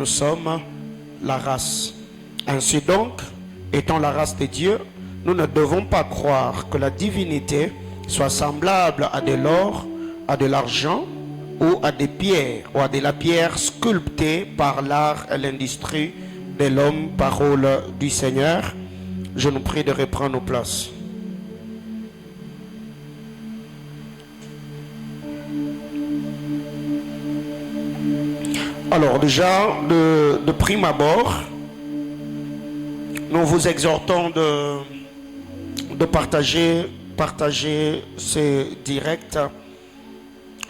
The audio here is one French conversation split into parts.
nous sommes la race. Ainsi donc, étant la race de Dieu, nous ne devons pas croire que la divinité soit semblable à de l'or, à de l'argent ou à des pierres, ou à de la pierre sculptée par l'art et l'industrie de l'homme. Parole du Seigneur. Je nous prie de reprendre nos places. Alors déjà, de prime abord, nous vous exhortons de partager ces directs.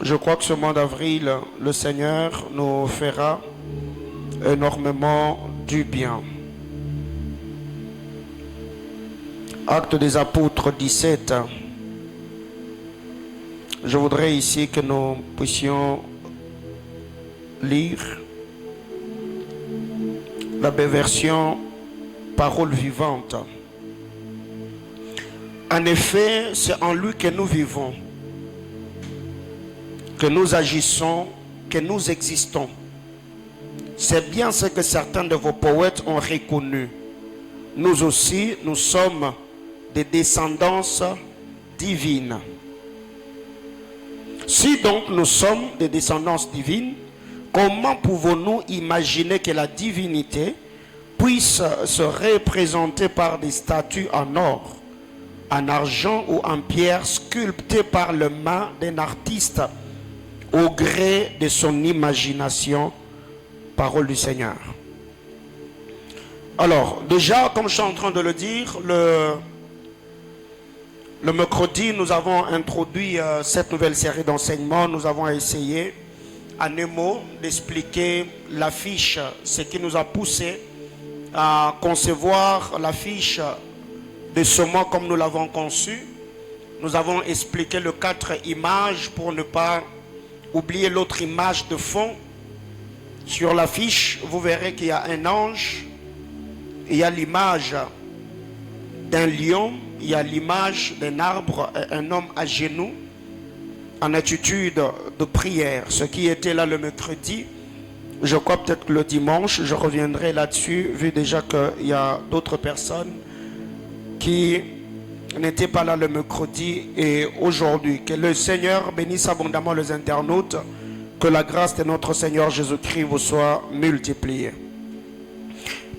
Je crois que ce mois d'avril, le Seigneur nous fera énormément du bien. Actes des Apôtres 17. Je voudrais ici que nous puissions lire la version Parole vivante. En effet, c'est en lui que nous vivons, que nous agissons, que nous existons. C'est bien ce que certains de vos poètes ont reconnu. Nous aussi, nous sommes des descendances divines. Si donc nous sommes des descendances divines, comment pouvons-nous imaginer que la divinité puisse se représenter par des statues en or, en argent ou en pierre sculptées par les mains d'un artiste au gré de son imagination? Parole du Seigneur. Alors, déjà, comme je suis en train de le dire, le mercredi, nous avons introduit cette nouvelle série d'enseignements. Nous avons essayé, en un mot, d'expliquer l'affiche, ce qui nous a poussé à concevoir l'affiche de ce mois comme nous l'avons conçu. Nous avons expliqué les 4 images pour ne pas oublier l'autre image de fond. Sur l'affiche, vous verrez qu'il y a un ange, il y a l'image d'un lion, il y a l'image d'un arbre et un homme à genoux en attitude de prière. Ce qui était là le mercredi, je crois peut-être que le dimanche, je reviendrai là-dessus, vu déjà qu'il y a d'autres personnes qui n'étaient pas là le mercredi et aujourd'hui. Que le Seigneur bénisse abondamment les internautes. Que la grâce de notre Seigneur Jésus-Christ vous soit multipliée.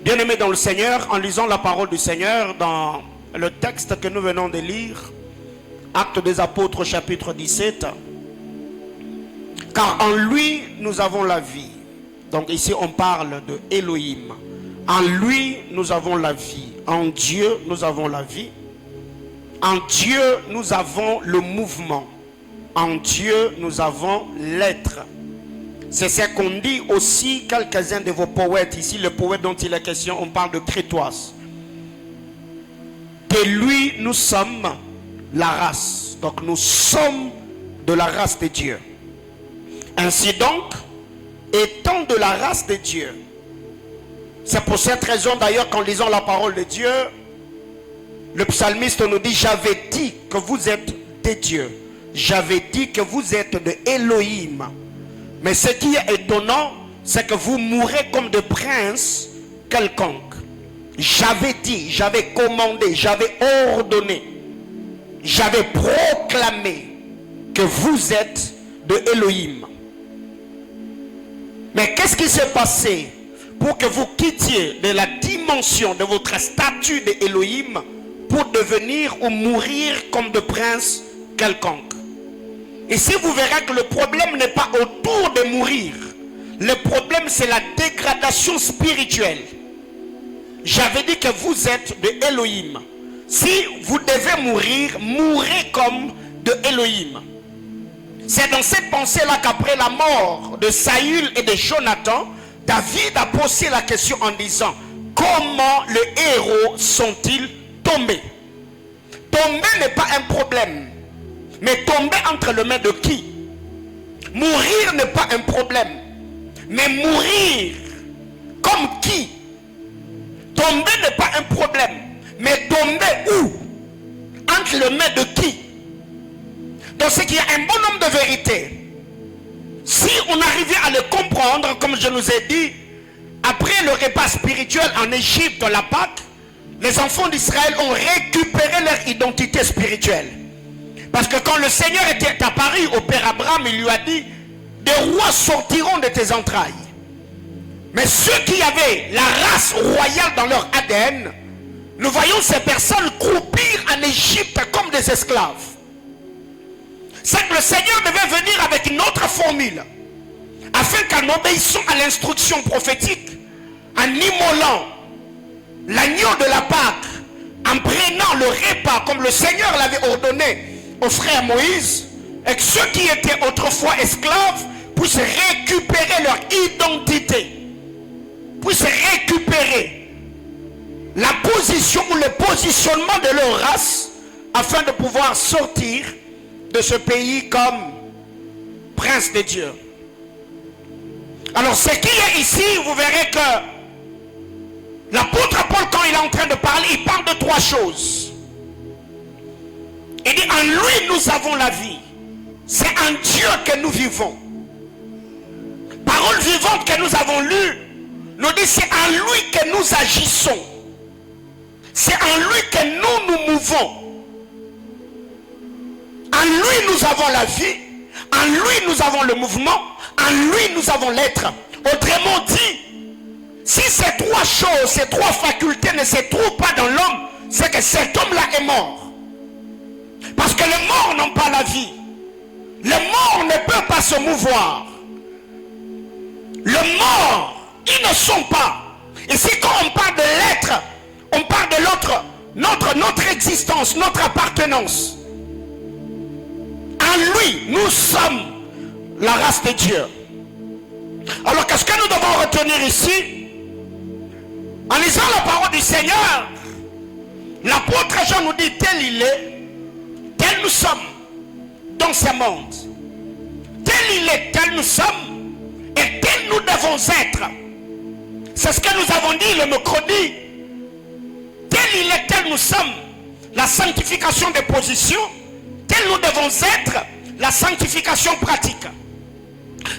Bien-aimés dans le Seigneur, en lisant la parole du Seigneur dans le texte que nous venons de lire, Actes des Apôtres chapitre 17, car en lui nous avons la vie. Donc ici on parle de Elohim. En lui nous avons la vie. En Dieu nous avons la vie. En Dieu nous avons le mouvement. En Dieu nous avons l'être. C'est ce qu'on dit aussi quelques-uns de vos poètes. Ici, le poète dont il est question, on parle de Crétoise. De lui, nous sommes la race. Donc, nous sommes de la race de Dieu. Ainsi donc, étant de la race de Dieu, c'est pour cette raison d'ailleurs qu'en lisant la parole de Dieu, le psalmiste nous dit, j'avais dit que vous êtes des dieux. J'avais dit que vous êtes de Elohim. Mais ce qui est étonnant, c'est que vous mourrez comme de princes quelconques. J'avais dit, j'avais commandé, j'avais ordonné, j'avais proclamé que vous êtes de Elohim. Mais qu'est-ce qui s'est passé pour que vous quittiez de la dimension de votre statut de Elohim pour devenir ou mourir comme de princes quelconques? Ici, vous verrez que le problème n'est pas autour de mourir. Le problème, c'est la dégradation spirituelle. J'avais dit que vous êtes de Elohim. Si vous devez mourir, mourrez comme de Elohim. C'est dans cette pensée-là qu'après la mort de Saül et de Jonathan, David a posé la question en disant, comment les héros sont-ils tombés? Tomber n'est pas un problème. Mais tomber entre les mains de qui? Mourir n'est pas un problème. Mais mourir comme qui? Tomber n'est pas un problème. Mais tomber où? Entre les mains de qui? Donc c'est qu'il y a un bon nombre de vérités. Si on arrivait à le comprendre, comme je nous ai dit, après le repas spirituel en Égypte, la Pâque, les enfants d'Israël ont récupéré leur identité spirituelle. Parce que quand le Seigneur était apparu au Père Abraham, il lui a dit, des rois sortiront de tes entrailles. Mais ceux qui avaient la race royale dans leur ADN, nous voyons ces personnes croupir en Égypte comme des esclaves. C'est que le Seigneur devait venir avec une autre formule, afin qu'en obéissant à l'instruction prophétique, en immolant l'agneau de la Pâque, en prenant le repas comme le Seigneur l'avait ordonné au frère Moïse, et que ceux qui étaient autrefois esclaves puissent récupérer leur identité, puissent récupérer la position ou le positionnement de leur race, afin de pouvoir sortir de ce pays comme prince de Dieu. Alors ce qui est ici, vous verrez que l'apôtre Paul, quand il est en train de parler, il parle de trois choses. Il dit, en lui nous avons la vie. C'est en Dieu que nous vivons. Parole vivante que nous avons lue nous dit, c'est en lui que nous agissons. C'est en lui que nous nous mouvons. En lui nous avons la vie. En lui nous avons le mouvement. En lui nous avons l'être. Autrement dit, si ces trois choses, ces trois facultés ne se trouvent pas dans l'homme, c'est que cet homme-là est mort. Parce que les morts n'ont pas la vie. Les morts ne peuvent pas se mouvoir. Les morts, ils ne sont pas. Et si quand on parle de l'être, on parle de l'autre, notre existence, notre appartenance. En lui, nous sommes la race de Dieu. Alors qu'est-ce que nous devons retenir ici? En lisant la parole du Seigneur, l'apôtre Jean nous dit, tel il est, tel nous sommes dans ce monde. Tel il est, tel nous sommes, et tel nous devons être. C'est ce que nous avons dit le mercredi. Tel il est, tel nous sommes, la sanctification des positions. Tel nous devons être, la sanctification pratique.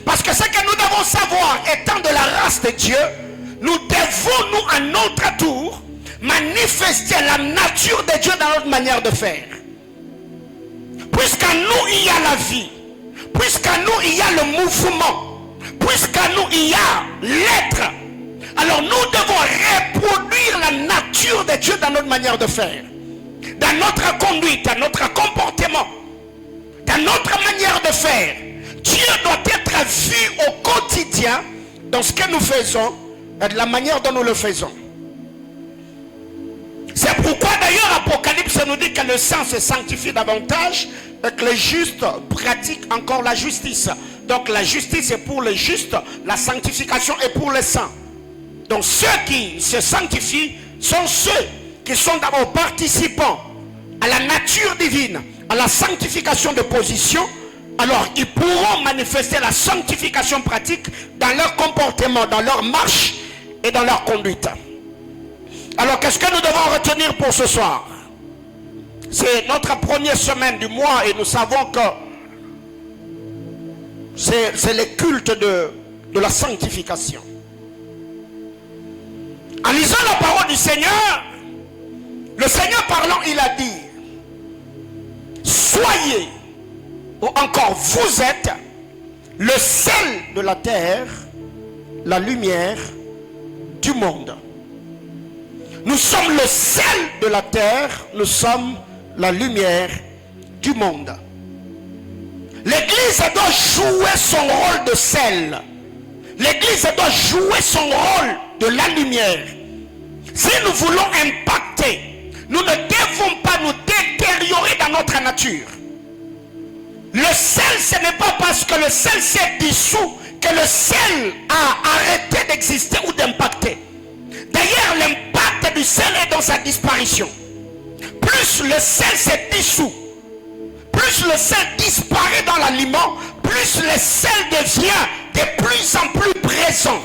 Parce que ce que nous devons savoir, étant de la race de Dieu, nous devons, nous, à notre tour, manifester la nature de Dieu dans notre manière de faire. Puisqu'en nous, il y a la vie. Puisqu'en nous, il y a le mouvement. Puisqu'en nous, il y a l'être. Alors nous devons reproduire la nature de Dieu dans notre manière de faire. Dans notre conduite, dans notre comportement, dans notre manière de faire. Dieu doit être vu au quotidien dans ce que nous faisons et de la manière dont nous le faisons. C'est pourquoi d'ailleurs Apocalypse nous dit que le saint se sanctifie davantage et que les justes pratiquent encore la justice. Donc la justice est pour les justes, la sanctification est pour les saints. Donc ceux qui se sanctifient sont ceux qui sont d'abord participants à la nature divine, à la sanctification de position. Alors ils pourront manifester la sanctification pratique dans leur comportement, dans leur marche et dans leur conduite. Alors qu'est-ce que nous devons retenir pour ce soir? C'est notre première semaine du mois et nous savons que c'est le culte de la sanctification. En lisant la parole du Seigneur, le Seigneur parlant, il a dit, soyez, ou encore vous êtes, le sel de la terre, la lumière du monde. Nous sommes le sel de la terre, nous sommes la lumière du monde. L'église doit jouer son rôle de sel. L'église doit jouer son rôle de la lumière. Si nous voulons impacter, nous ne devons pas nous détériorer dans notre nature. Le sel, ce n'est pas parce que le sel s'est dissous que le sel a arrêté d'exister ou d'impacter. D'ailleurs, l'impact du sel est dans sa disparition. Plus le sel s'est dissous, plus le sel disparaît dans l'aliment, plus le sel devient de plus en plus présent.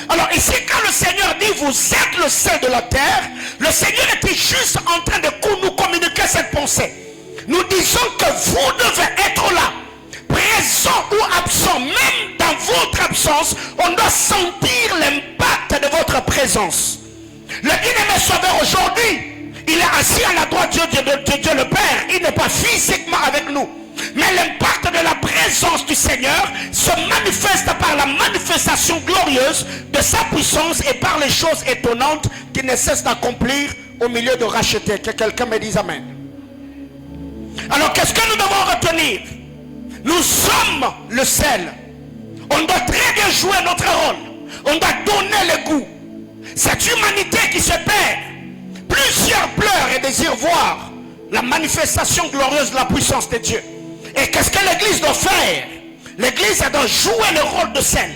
Alors ici, quand le Seigneur dit vous êtes le sel de la terre, le Seigneur était juste en train de nous communiquer cette pensée. Nous disons que vous devez être là, présent présent ou absent, même dans votre absence, on doit sentir l'impact de votre présence. Le bien-aimé sauveur aujourd'hui, il est assis à la droite de Dieu le Père. Il n'est pas physiquement avec nous. Mais l'impact de la présence du Seigneur se manifeste par la manifestation glorieuse de sa puissance et par les choses étonnantes qu'il ne cesse d'accomplir au milieu de racheter. Que quelqu'un me dise Amen. Alors qu'est-ce que nous devons retenir? Nous sommes le sel. On doit très bien jouer notre rôle. On doit donner le goût. Cette humanité qui se perd, plusieurs pleurent et désirent voir la manifestation glorieuse de la puissance de Dieu. Et qu'est-ce que l'Église doit faire? L'Église doit jouer le rôle de sel.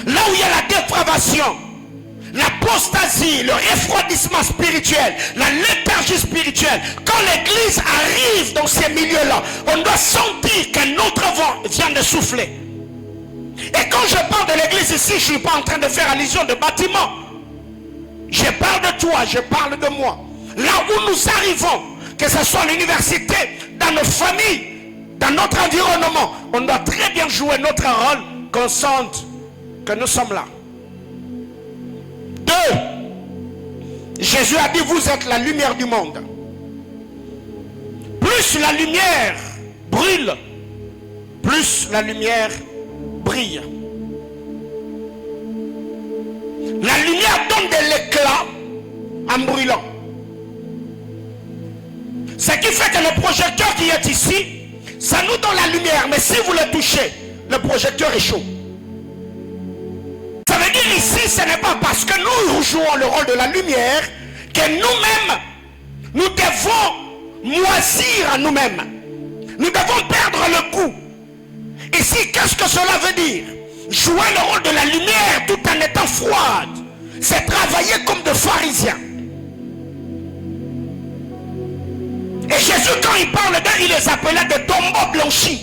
Là où il y a la dépravation, l'apostasie, le refroidissement spirituel, la léthargie spirituelle, quand l'Église arrive dans ces milieux-là, on doit sentir qu'un autre vent vient de souffler. Et quand je parle de l'Église ici, je ne suis pas en train de faire allusion de bâtiment. Je parle de toi, je parle de moi. Là où nous arrivons, que ce soit à l'université, dans nos familles, dans notre environnement, on doit très bien jouer notre rôle, qu'on sente que nous sommes là. 2. Jésus a dit, vous êtes la lumière du monde. Plus la lumière brûle, plus la lumière brille. La lumière donne de l'éclat en brûlant. Ce qui fait que le projecteur qui est ici, ça nous donne la lumière. Mais si vous le touchez, le projecteur est chaud. Ça veut dire ici, ce n'est pas parce que nous jouons le rôle de la lumière que nous-mêmes, nous devons moisir à nous-mêmes. Nous devons perdre le goût. Ici, qu'est-ce que cela veut dire? Jouer le rôle de la lumière tout en étant froide, c'est travailler comme des pharisiens. Et Jésus, quand il parle d'eux, il les appelait des tombeaux blanchis.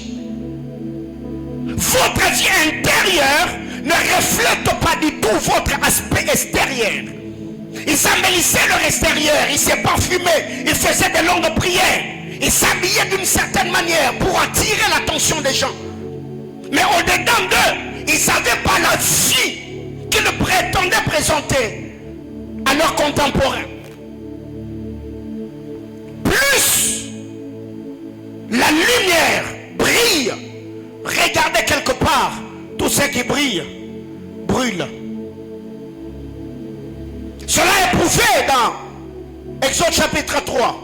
Votre vie intérieure ne reflète pas du tout votre aspect extérieur. Il s'embellissait leur extérieur, il s'est parfumé, il faisait des longues prières, il s'habillait d'une certaine manière pour attirer l'attention des gens. Mais au-dedans d'eux, ils ne savaient pas la vie qu'ils prétendaient présenter à leurs contemporains. Plus la lumière brille, regardez quelque part, tout ce qui brille, brûle. Cela est prouvé dans Exode chapitre 3.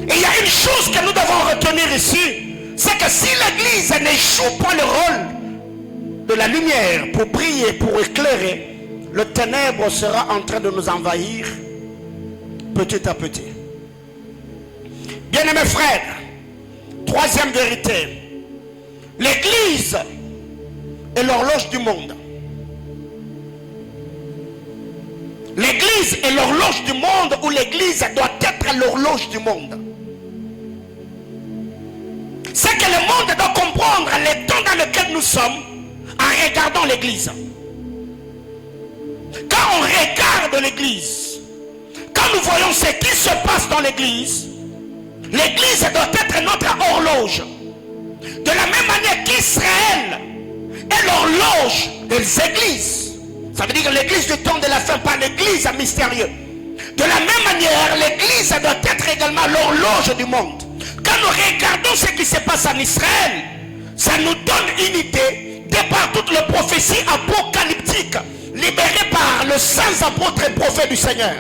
Et il y a une chose que nous devons retenir ici, c'est que si l'Église ne joue pas le rôle de la lumière pour briller, pour éclairer, le ténèbre sera en train de nous envahir petit à petit. Bien-aimés frères, troisième vérité, l'Église est l'horloge du monde. L'Église est l'horloge du monde, ou l'Église doit être l'horloge du monde. C'est que le monde doit comprendre le temps dans lequel nous sommes en regardant l'Église. Quand on regarde l'Église, quand nous voyons ce qui se passe dans l'Église, l'Église doit être notre horloge. De la même manière qu'Israël est l'horloge des églises. Ça veut dire l'Église du temps de la fin, pas l'Église mystérieuse. De la même manière, l'Église doit être également l'horloge du monde. Quand nous regardons ce qui se passe en Israël, ça nous donne une idée de par toutes les prophéties apocalyptiques libérées par le saint apôtre et prophète du Seigneur.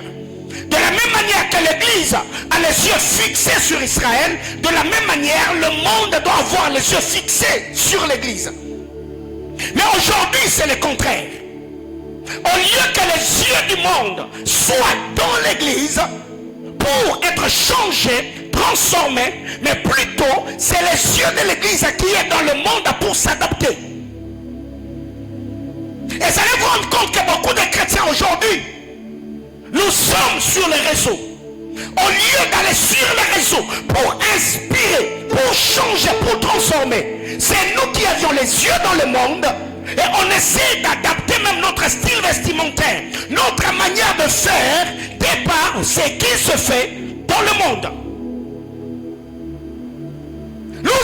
De la même manière que l'Église a les yeux fixés sur Israël, de la même manière, le monde doit avoir les yeux fixés sur l'Église. Mais aujourd'hui, c'est le contraire. Au lieu que les yeux du monde soient dans l'Église pour être changés, transformés, mais plutôt c'est les yeux de l'Église qui est dans le monde pour s'adapter. Et vous allez vous rendre compte que beaucoup de chrétiens aujourd'hui, nous sommes sur les réseaux. Au lieu d'aller sur les réseaux pour inspirer, pour changer, pour transformer, c'est nous qui avions les yeux dans le monde et on essaie d'adapter même notre style vestimentaire, notre manière de faire, de par ce qui se fait dans le monde.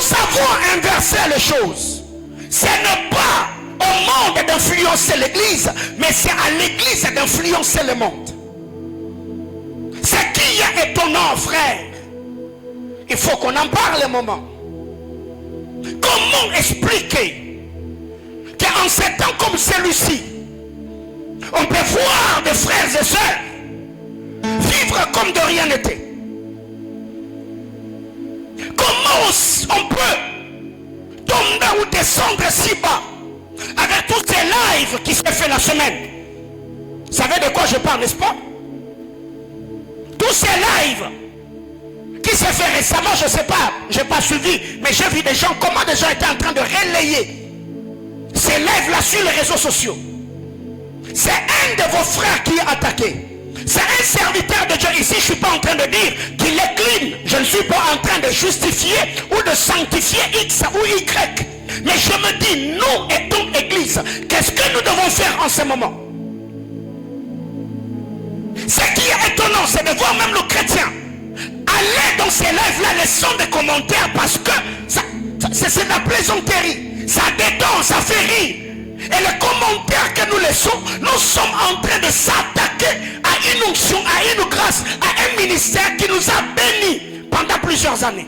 Nous avons inversé les choses. Ce n'est pas au monde d'influencer l'église, mais c'est à l'église d'influencer le monde. Ce qui est étonnant, frère, il faut qu'on en parle un moment. Comment expliquer qu'en ces temps comme celui-ci, on peut voir des frères et sœurs vivre comme de rien n'était? Comment on peut tomber ou descendre si bas avec tous ces lives qui se fait la semaine? Vous savez de quoi je parle, n'est-ce pas? Tous ces lives qui se fait récemment, je ne sais pas, je n'ai pas suivi, mais j'ai vu des gens, comment des gens étaient en train de relayer ces lives-là sur les réseaux sociaux. C'est un de vos frères qui est attaqué. C'est un serviteur de Dieu. Ici, je ne suis pas en train de dire qu'il est clean. Je ne suis pas en train de justifier ou de sanctifier X ou Y. Mais je me dis, nous étant église, qu'est-ce que nous devons faire en ce moment? Ce qui est étonnant, c'est de voir même le chrétien aller dans ces lives-là, laissant des commentaires, parce que c'est de la plaisanterie. Ça détend, ça fait rire. Et les commentaires que nous laissons, nous sommes en train de s'attaquer à une onction, à une grâce, à un ministère qui nous a bénis pendant plusieurs années.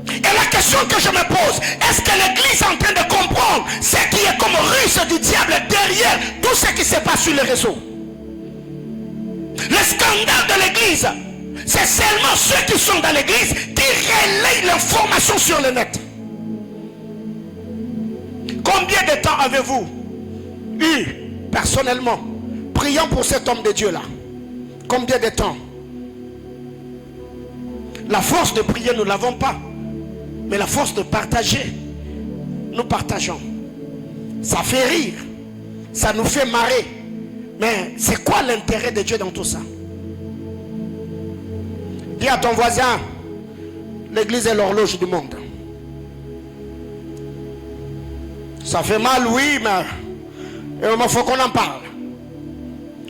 Et la question que je me pose, est-ce que l'église est en train de comprendre ce qui est comme ruse du diable derrière tout ce qui se passe sur les réseaux? Le scandale de l'église, c'est seulement ceux qui sont dans l'église qui relayent l'information sur le net. Combien de temps avez-vous eu personnellement priant pour cet homme de Dieu là? Combien de temps? La force de prier, nous ne l'avons pas. Mais la force de partager, nous partageons. Ça fait rire. Ça nous fait marrer. Mais c'est quoi l'intérêt de Dieu dans tout ça? Dis à ton voisin, l'église est l'horloge du monde. Ça fait mal, oui, mais il faut qu'on en parle.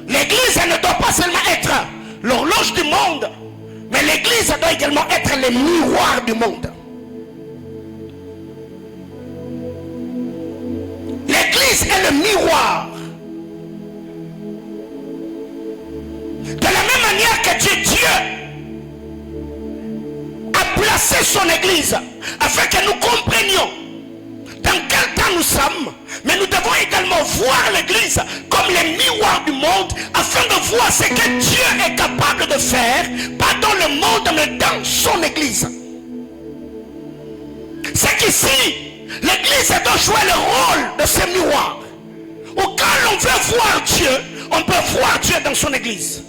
L'église, elle ne doit pas seulement être l'horloge du monde, mais l'église doit également être le miroir du monde. L'église est le miroir. De la même manière que Dieu a placé son église afin que nous comprenions dans quel temps nous sommes, mais nous devons également voir l'église comme le miroir du monde afin de voir ce que Dieu est capable de faire, pas dans le monde mais dans son église. C'est qu'ici, l'église doit jouer le rôle de ce miroir, où quand l'on veut voir Dieu, on peut voir Dieu dans son église.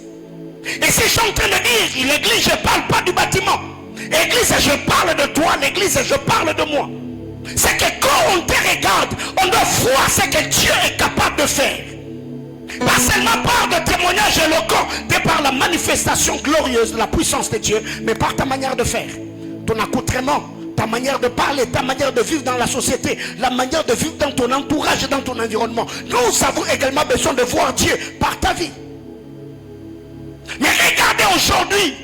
Et si je suis en train de dire l'église, je ne parle pas du bâtiment. L'église, je parle de toi. L'église, je parle de moi. C'est que quand on te regarde, on doit voir ce que Dieu est capable de faire. Pas seulement par de témoignages éloquents, mais par la manifestation glorieuse de la puissance de Dieu, mais par ta manière de faire, ton accoutrement, ta manière de parler, ta manière de vivre dans la société, la manière de vivre dans ton entourage et dans ton environnement. Nous avons également besoin de voir Dieu par ta vie. Mais regardez aujourd'hui,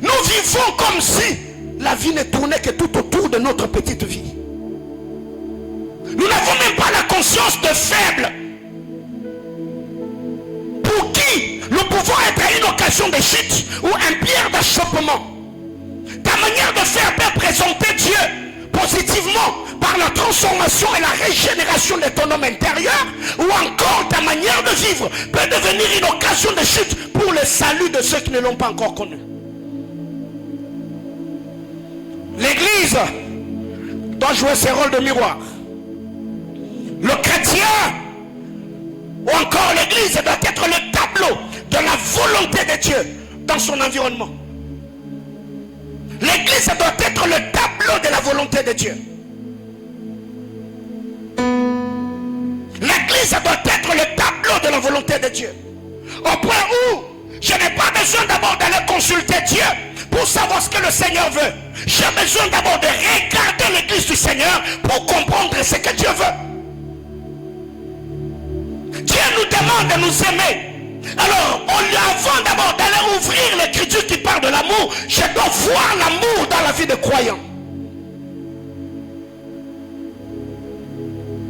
nous vivons comme si la vie ne tournait que tout autour de notre petite vie. Nous n'avons même pas la conscience de faible. Pour qui nous pouvons être une occasion de chute ou un pierre d'achoppement. Ta manière de faire peut présenter Dieu positivement par la transformation et la régénération de ton homme intérieur, ou encore ta manière de vivre peut devenir une occasion de chute pour le salut de ceux qui ne l'ont pas encore connu. L'église doit jouer ce rôle de miroir. Le chrétien ou encore l'église doit être le tableau de la volonté de Dieu dans son environnement. L'église doit être le tableau de la volonté de Dieu. L'église doit être le tableau de la volonté de Dieu. Au point où je n'ai pas besoin d'abord d'aller consulter Dieu pour savoir ce que le Seigneur veut. J'ai besoin d'abord de regarder l'église du Seigneur pour comprendre ce que Dieu veut. Dieu nous demande de nous aimer. Alors, avant d'abord d'aller ouvrir l'écriture qui parle de l'amour, je dois voir l'amour dans la vie de croyants.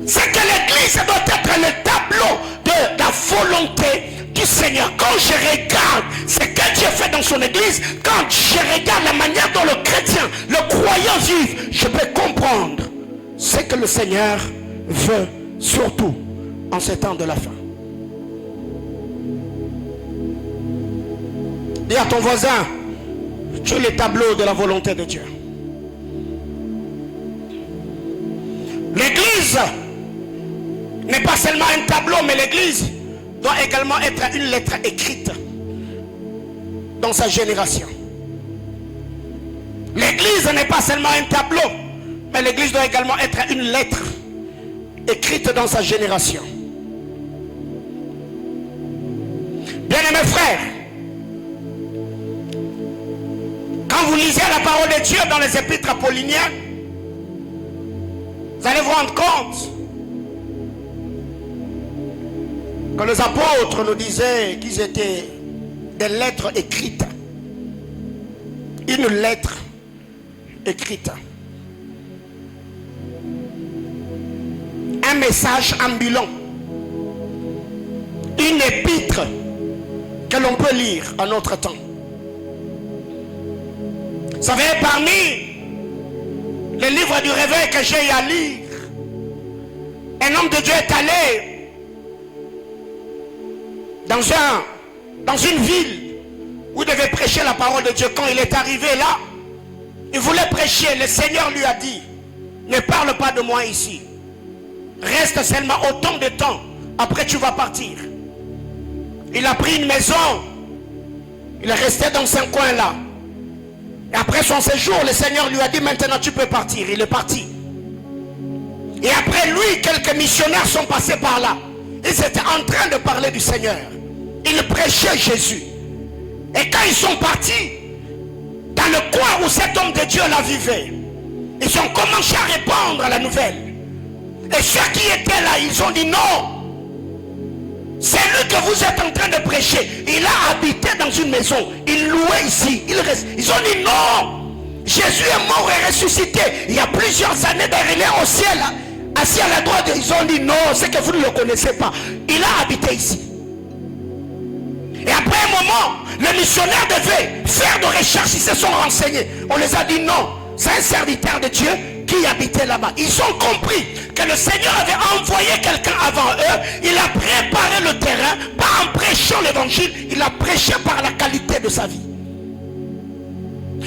C'est que l'église doit être le tableau de la volonté du Seigneur. Quand je regarde ce que Dieu fait dans son église, quand je regarde la manière dont le chrétien, le croyant vit, je peux comprendre ce que le Seigneur veut, surtout en ces temps de la fin. Dis à ton voisin, tu es le tableau de la volonté de Dieu. L'église n'est pas seulement un tableau, mais l'église doit également être une lettre écrite dans sa génération. L'église n'est pas seulement un tableau, mais l'église doit également être une lettre écrite dans sa génération. Bien-aimés frères, quand vous lisez la parole de Dieu dans les épîtres apollinaires, vous allez vous rendre compte que les apôtres nous disaient qu'ils étaient des lettres écrites. Une lettre écrite. Un message ambulant. Une épître que l'on peut lire en notre temps. Vous savez, parmi les livres du réveil que j'ai eu à lire, un homme de Dieu est allé dans une ville où il devait prêcher la parole de Dieu. Quand il est arrivé là, il voulait prêcher. Le Seigneur lui a dit, ne parle pas de moi ici. Reste seulement autant de temps. Après tu vas partir. Il a pris une maison. Il est resté dans ce coin là. Et après son séjour, le Seigneur lui a dit, maintenant tu peux partir. Il est parti. Et après lui, quelques missionnaires sont passés par là. Ils étaient en train de parler du Seigneur. Ils prêchaient Jésus. Et quand ils sont partis, dans le coin où cet homme de Dieu la vivait, ils ont commencé à répandre la nouvelle. Et ceux qui étaient là, ils ont dit non. C'est lui que vous êtes en train de prêcher. Il a habité dans une maison. Il louait ici. Ils ont dit non. Jésus est mort et ressuscité. Il y a plusieurs années derrière, il est au ciel. Assis à la droite, ils ont dit non, c'est que vous ne le connaissez pas. Il a habité ici. Et après un moment, les missionnaires devaient faire de recherches, ils se sont renseignés. On les a dit non, c'est un serviteur de Dieu qui habitait là-bas. Ils ont compris que le Seigneur avait envoyé quelqu'un avant eux. Il a préparé le terrain, pas en prêchant l'évangile, il a prêché par la qualité de sa vie.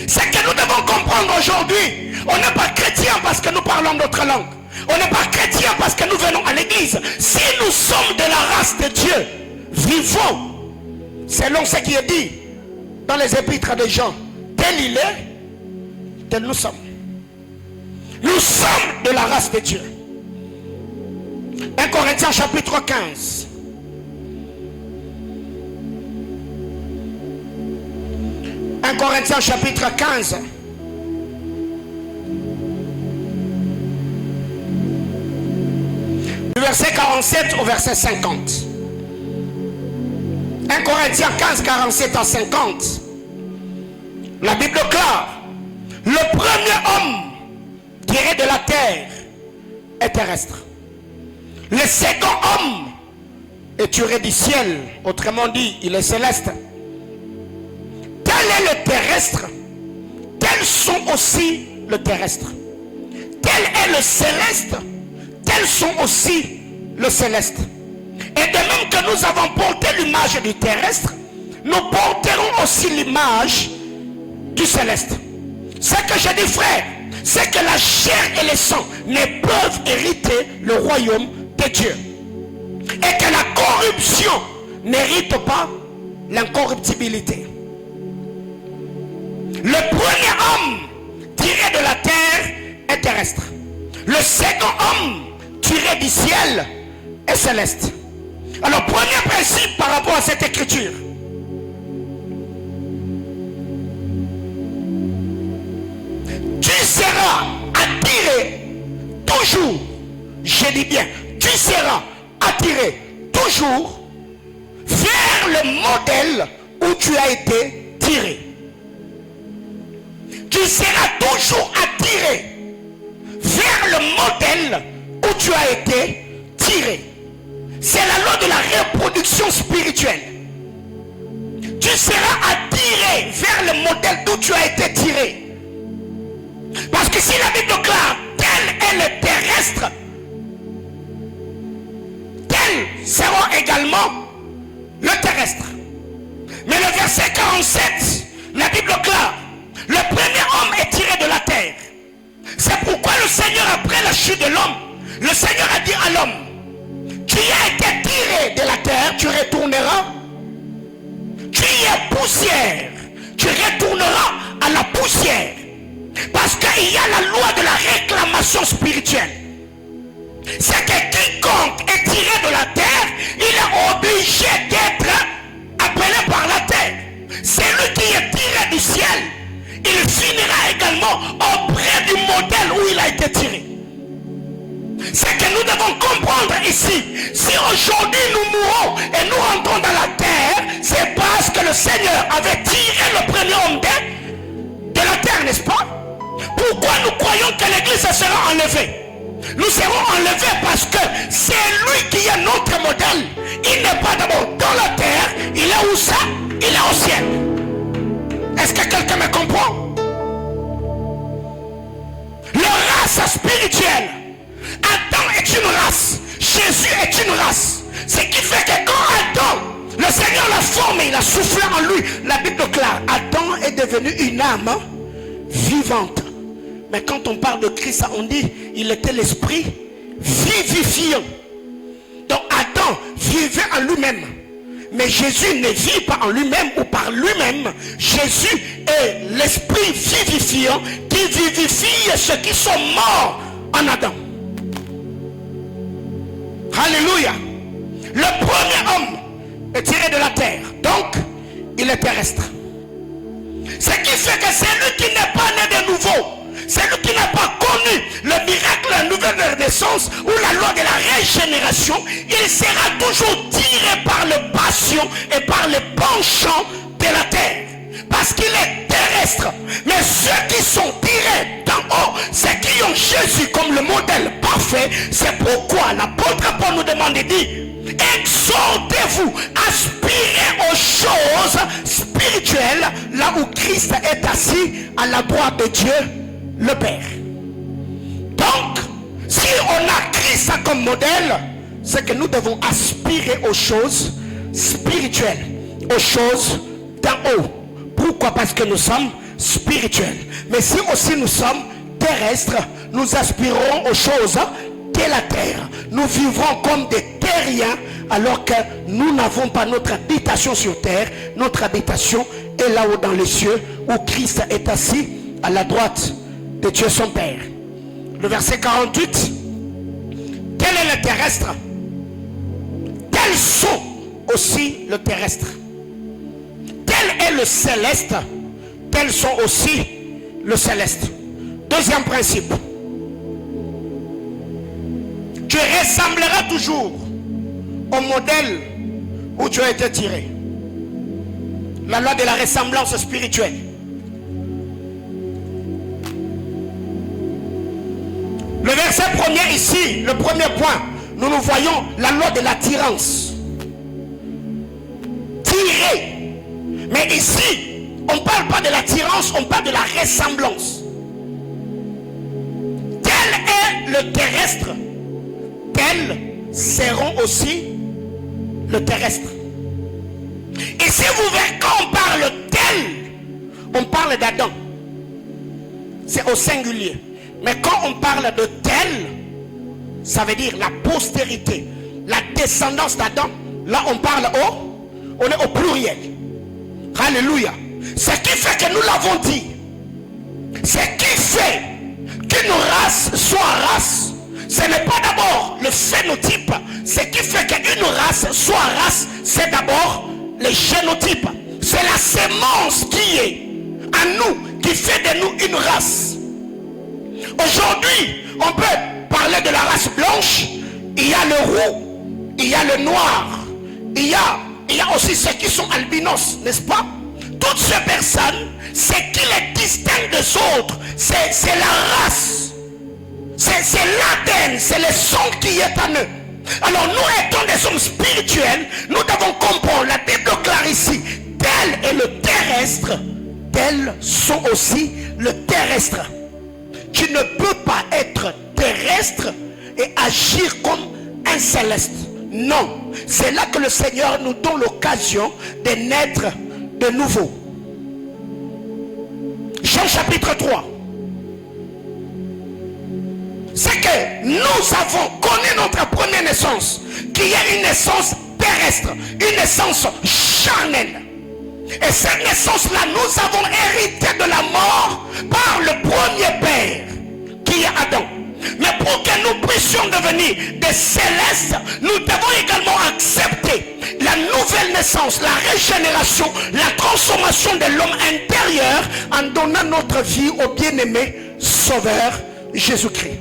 C'est que nous devons comprendre aujourd'hui. On n'est pas chrétien parce que nous parlons notre langue. On n'est pas chrétien parce que nous venons à l'église. Si nous sommes de la race de Dieu, vivons selon ce qui est dit dans les épîtres de Jean. Tel il est, tel nous sommes. Nous sommes de la race de Dieu. 1 Corinthiens chapitre 15. 1 Corinthiens chapitre 15. Du verset 47 au verset 50. 1 Corinthiens 15, 47 à 50. La Bible déclare, le premier homme tiré de la terre est terrestre. Le second homme est tiré du ciel. Autrement dit, il est céleste. Tel est le terrestre, tels sont aussi le terrestre. Tel est le céleste, tels sont aussi le céleste. Et de même que nous avons porté l'image du terrestre, nous porterons aussi l'image du céleste. Ce que je dis, frère, c'est que la chair et le sang ne peuvent hériter le royaume de Dieu. Et que la corruption n'hérite pas l'incorruptibilité. Le premier homme tiré de la terre est terrestre. Le second homme tiré du ciel est céleste. Alors, premier principe par rapport à cette écriture. Tu seras attiré toujours, je dis bien, tu seras attiré toujours vers vers le modèle où tu as été tiré. Tu seras toujours attiré vers le modèle où tu as été tiré. C'est la loi de la reproduction spirituelle. Tu seras attiré vers le modèle d'où tu as été tiré. Parce que si la Bible déclare, tel est le terrestre, tels seront également le terrestre. Mais le verset 47, la Bible déclare, le premier homme est tiré de la terre. C'est pourquoi le Seigneur, après la chute de l'homme, le Seigneur a dit à l'homme, tu as été tiré de la terre, tu retourneras. Tu es poussière, tu retourneras à la poussière. Parce qu'il y a la loi de la réclamation spirituelle. C'est que quiconque est tiré de la terre, il est obligé d'être appelé par la terre. Celui qui est tiré du ciel, il finira également auprès du modèle où il a été tiré. C'est que nous devons comprendre ici, si aujourd'hui nous mourons et nous rentrons dans la terre, c'est parce que le Seigneur avait tiré le premier homme de la terre, n'est-ce pas? Pourquoi nous croyons que l'église sera enlevée? Nous serons enlevés parce que c'est lui qui est notre modèle. Il n'est pas d'abord dans la terre, il est où ça? Il est au ciel. Est-ce que quelqu'un me comprend? La race spirituelle, Adam est une race, Jésus est une race. Ce qui fait que quand Adam, le Seigneur l'a formé, il a soufflé en lui, la Bible déclare, Adam est devenu une âme vivante. Mais quand on parle de Christ, on dit, il était l'esprit vivifiant. Donc Adam vivait en lui-même. Mais Jésus ne vit pas en lui-même ou par lui-même. Jésus est l'esprit vivifiant qui vivifie ceux qui sont morts en Adam. Alléluia. Le premier homme est tiré de la terre. Donc, il est terrestre. Ce qui fait que c'est lui qui n'est pas né de nouveau. C'est lui qui n'a pas connu le miracle, la nouvelle naissance ou la loi de la régénération. Il sera toujours tiré par le passion et par le penchant de la terre. Parce qu'il est terrestre. Mais ceux qui sont tirés d'en haut, ceux qui ont Jésus comme le modèle parfait, c'est pourquoi l'apôtre Paul nous demande et dit, exhortez-vous, aspirez aux choses spirituelles, là où Christ est assis à la droite de Dieu, le Père. Donc, si on a Christ comme modèle, c'est que nous devons aspirer aux choses spirituelles, aux choses d'en haut. Pourquoi? Parce que nous sommes spirituels. Mais si aussi nous sommes terrestres, nous aspirons aux choses de la terre. Nous vivrons comme des terriens alors que nous n'avons pas notre habitation sur terre. Notre habitation est là-haut dans les cieux où Christ est assis à la droite de Dieu son Père. Le verset 48. Tel est le terrestre, tels sont aussi le terrestre. Tel est le céleste, tels sont aussi le céleste. Deuxième principe. Tu ressembleras toujours au modèle où tu as été tiré. La loi de la ressemblance spirituelle. Le verset premier ici, le premier point, nous voyons la loi de l'attirance. Tirer. Mais ici, on ne parle pas de l'attirance, on parle de la ressemblance. Tel est le terrestre, tels seront aussi le terrestre. Et si vous verrez, quand on parle tel, on parle d'Adam. C'est au singulier. Mais quand on parle de tel, ça veut dire la postérité, la descendance d'Adam. Là, on parle on est au pluriel. Alléluia. Ce qui fait que nous l'avons dit, ce qui fait qu'une race soit race, ce n'est pas d'abord le phénotype. Ce qui fait qu'une race soit race, c'est d'abord le génotype. C'est la sémence qui est à nous, qui fait de nous une race. Aujourd'hui, on peut parler de la race blanche. Il y a le roux, il y a le noir, il y Il y a aussi ceux qui sont albinos, n'est-ce pas? Toutes ces personnes, ce qui les distingue des autres, c'est la race. C'est l'ADN, c'est le sang qui est en eux. Alors nous étant des hommes spirituels, nous devons comprendre, la Bible déclare ici, tel est le terrestre, tels sont aussi le terrestre. Tu ne peux pas être terrestre et agir comme un céleste. Non, c'est là que le Seigneur nous donne l'occasion de naître de nouveau. Jean chapitre 3. C'est que nous avons connu notre première naissance, qui est une naissance terrestre, une naissance charnelle. Et cette naissance-là, nous avons hérité de la mort par le premier père, qui est Adam. Mais pour que nous puissions devenir des célestes, nous devons également accepter la nouvelle naissance, la régénération, la transformation de l'homme intérieur en donnant notre vie au bien-aimé Sauveur Jésus-Christ.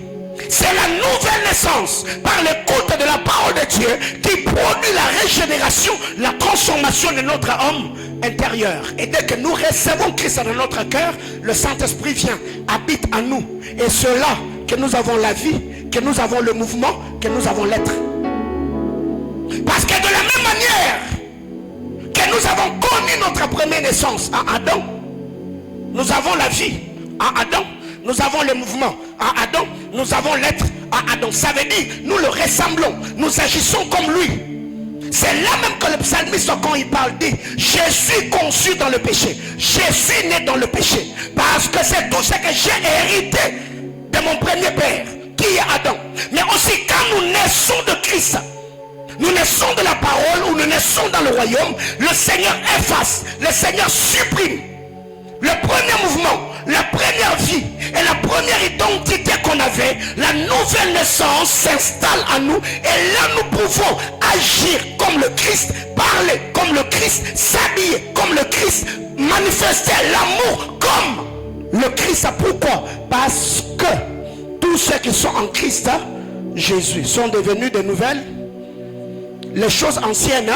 C'est la nouvelle naissance par l'écoute de la parole de Dieu qui produit la régénération, la transformation de notre homme intérieur. Et dès que nous recevons Christ dans notre cœur, le Saint-Esprit vient, habite en nous. Et c'est là que nous avons la vie, que nous avons le mouvement, que nous avons l'être. Parce que de la même manière que nous avons connu notre première naissance à Adam, nous avons la vie à Adam. Nous avons le mouvement à Adam, nous avons l'être à Adam. Ça veut dire, nous le ressemblons, nous agissons comme lui. C'est là même que le psalmiste, quand il parle, dit, je suis conçu dans le péché, je suis né dans le péché. Parce que c'est tout ce que j'ai hérité de mon premier père, qui est Adam. Mais aussi quand nous naissons de Christ, nous naissons de la parole ou nous naissons dans le royaume, le Seigneur efface, le Seigneur supprime le premier mouvement, la première vie et la première identité qu'on avait. La nouvelle naissance s'installe en nous et là nous pouvons agir comme le Christ, parler comme le Christ, s'habiller comme le Christ, manifester l'amour comme le Christ. Pourquoi? Parce que tous ceux qui sont en Christ Jésus sont devenus de nouvelles. Les choses anciennes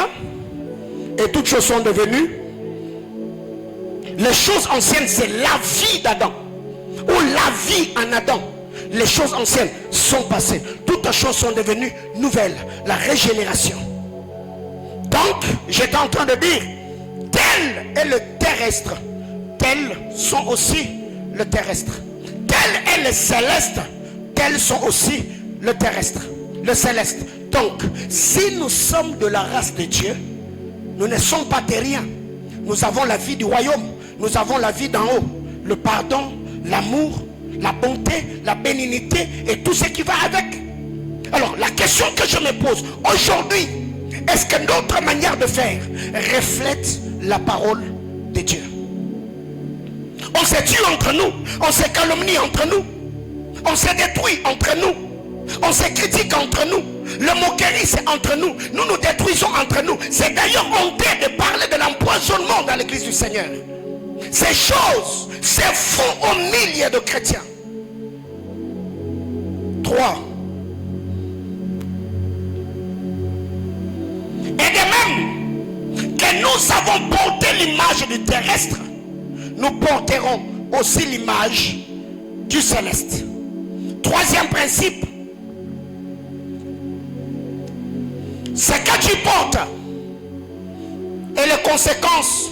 et toutes choses sont devenues. Les choses anciennes, c'est la vie d'Adam. Ou la vie en Adam. Les choses anciennes sont passées. Toutes choses sont devenues nouvelles. La régénération. Donc, j'étais en train de dire, tel est le terrestre, tels sont aussi le terrestre. Tel est le céleste, tels sont aussi le terrestre, le céleste. Donc, si nous sommes de la race de Dieu, nous ne sommes pas terriens. Nous avons la vie du royaume. Nous avons la vie d'en haut, le pardon, l'amour, la bonté, la bénignité et tout ce qui va avec. Alors la question que je me pose aujourd'hui, est-ce que notre manière de faire reflète la parole de Dieu? On se tue entre nous, on se calomnie entre nous, on se détruit entre nous, on se critique entre nous. Le moquerie c'est entre nous, nous nous détruisons entre nous. C'est d'ailleurs honteux de parler de l'empoisonnement dans l'église du Seigneur. Ces choses se font au milieu de chrétiens. 3. Et de même que nous avons porté l'image du terrestre, nous porterons aussi l'image du céleste. Troisième principe, ce que tu portes et les conséquences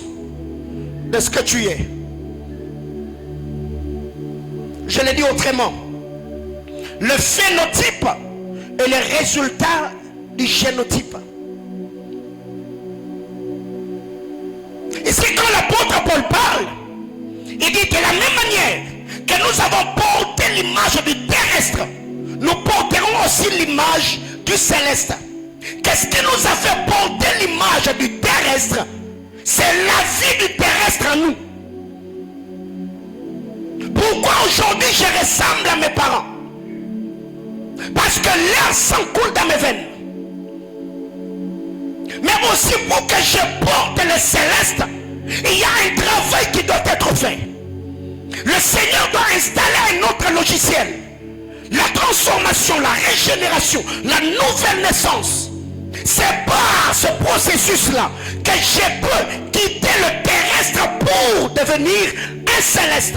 de ce que tu es. Je le dis autrement, le phénotype est le résultat du génotype. Ici quand l'apôtre Paul parle, il dit de la même manière que nous avons porté l'image du terrestre, nous porterons aussi l'image du céleste. Qu'est-ce qui nous a fait porter l'image du terrestre? C'est la vie du terrestre en nous. Pourquoi aujourd'hui je ressemble à mes parents? Parce que l'air sang coule dans mes veines. Mais aussi pour que je porte le céleste, il y a un travail qui doit être fait. Le Seigneur doit installer un autre logiciel. La transformation, la régénération, la nouvelle naissance. C'est par ce processus-là que je peux quitter le terrestre pour devenir un céleste.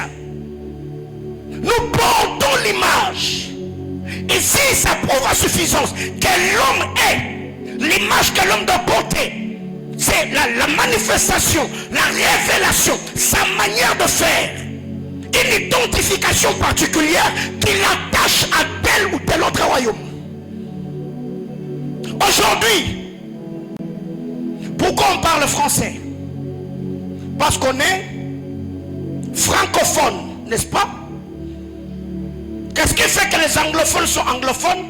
Nous portons l'image. Ici, ça prouve à suffisance que l'homme est l'image que l'homme doit porter. C'est la manifestation, la révélation, sa manière de faire. Une identification particulière qui l'attache à tel ou tel autre royaume. Aujourd'hui, pourquoi on parle français? Parce qu'on est francophone, n'est-ce pas? Qu'est-ce qui fait que les anglophones sont anglophones?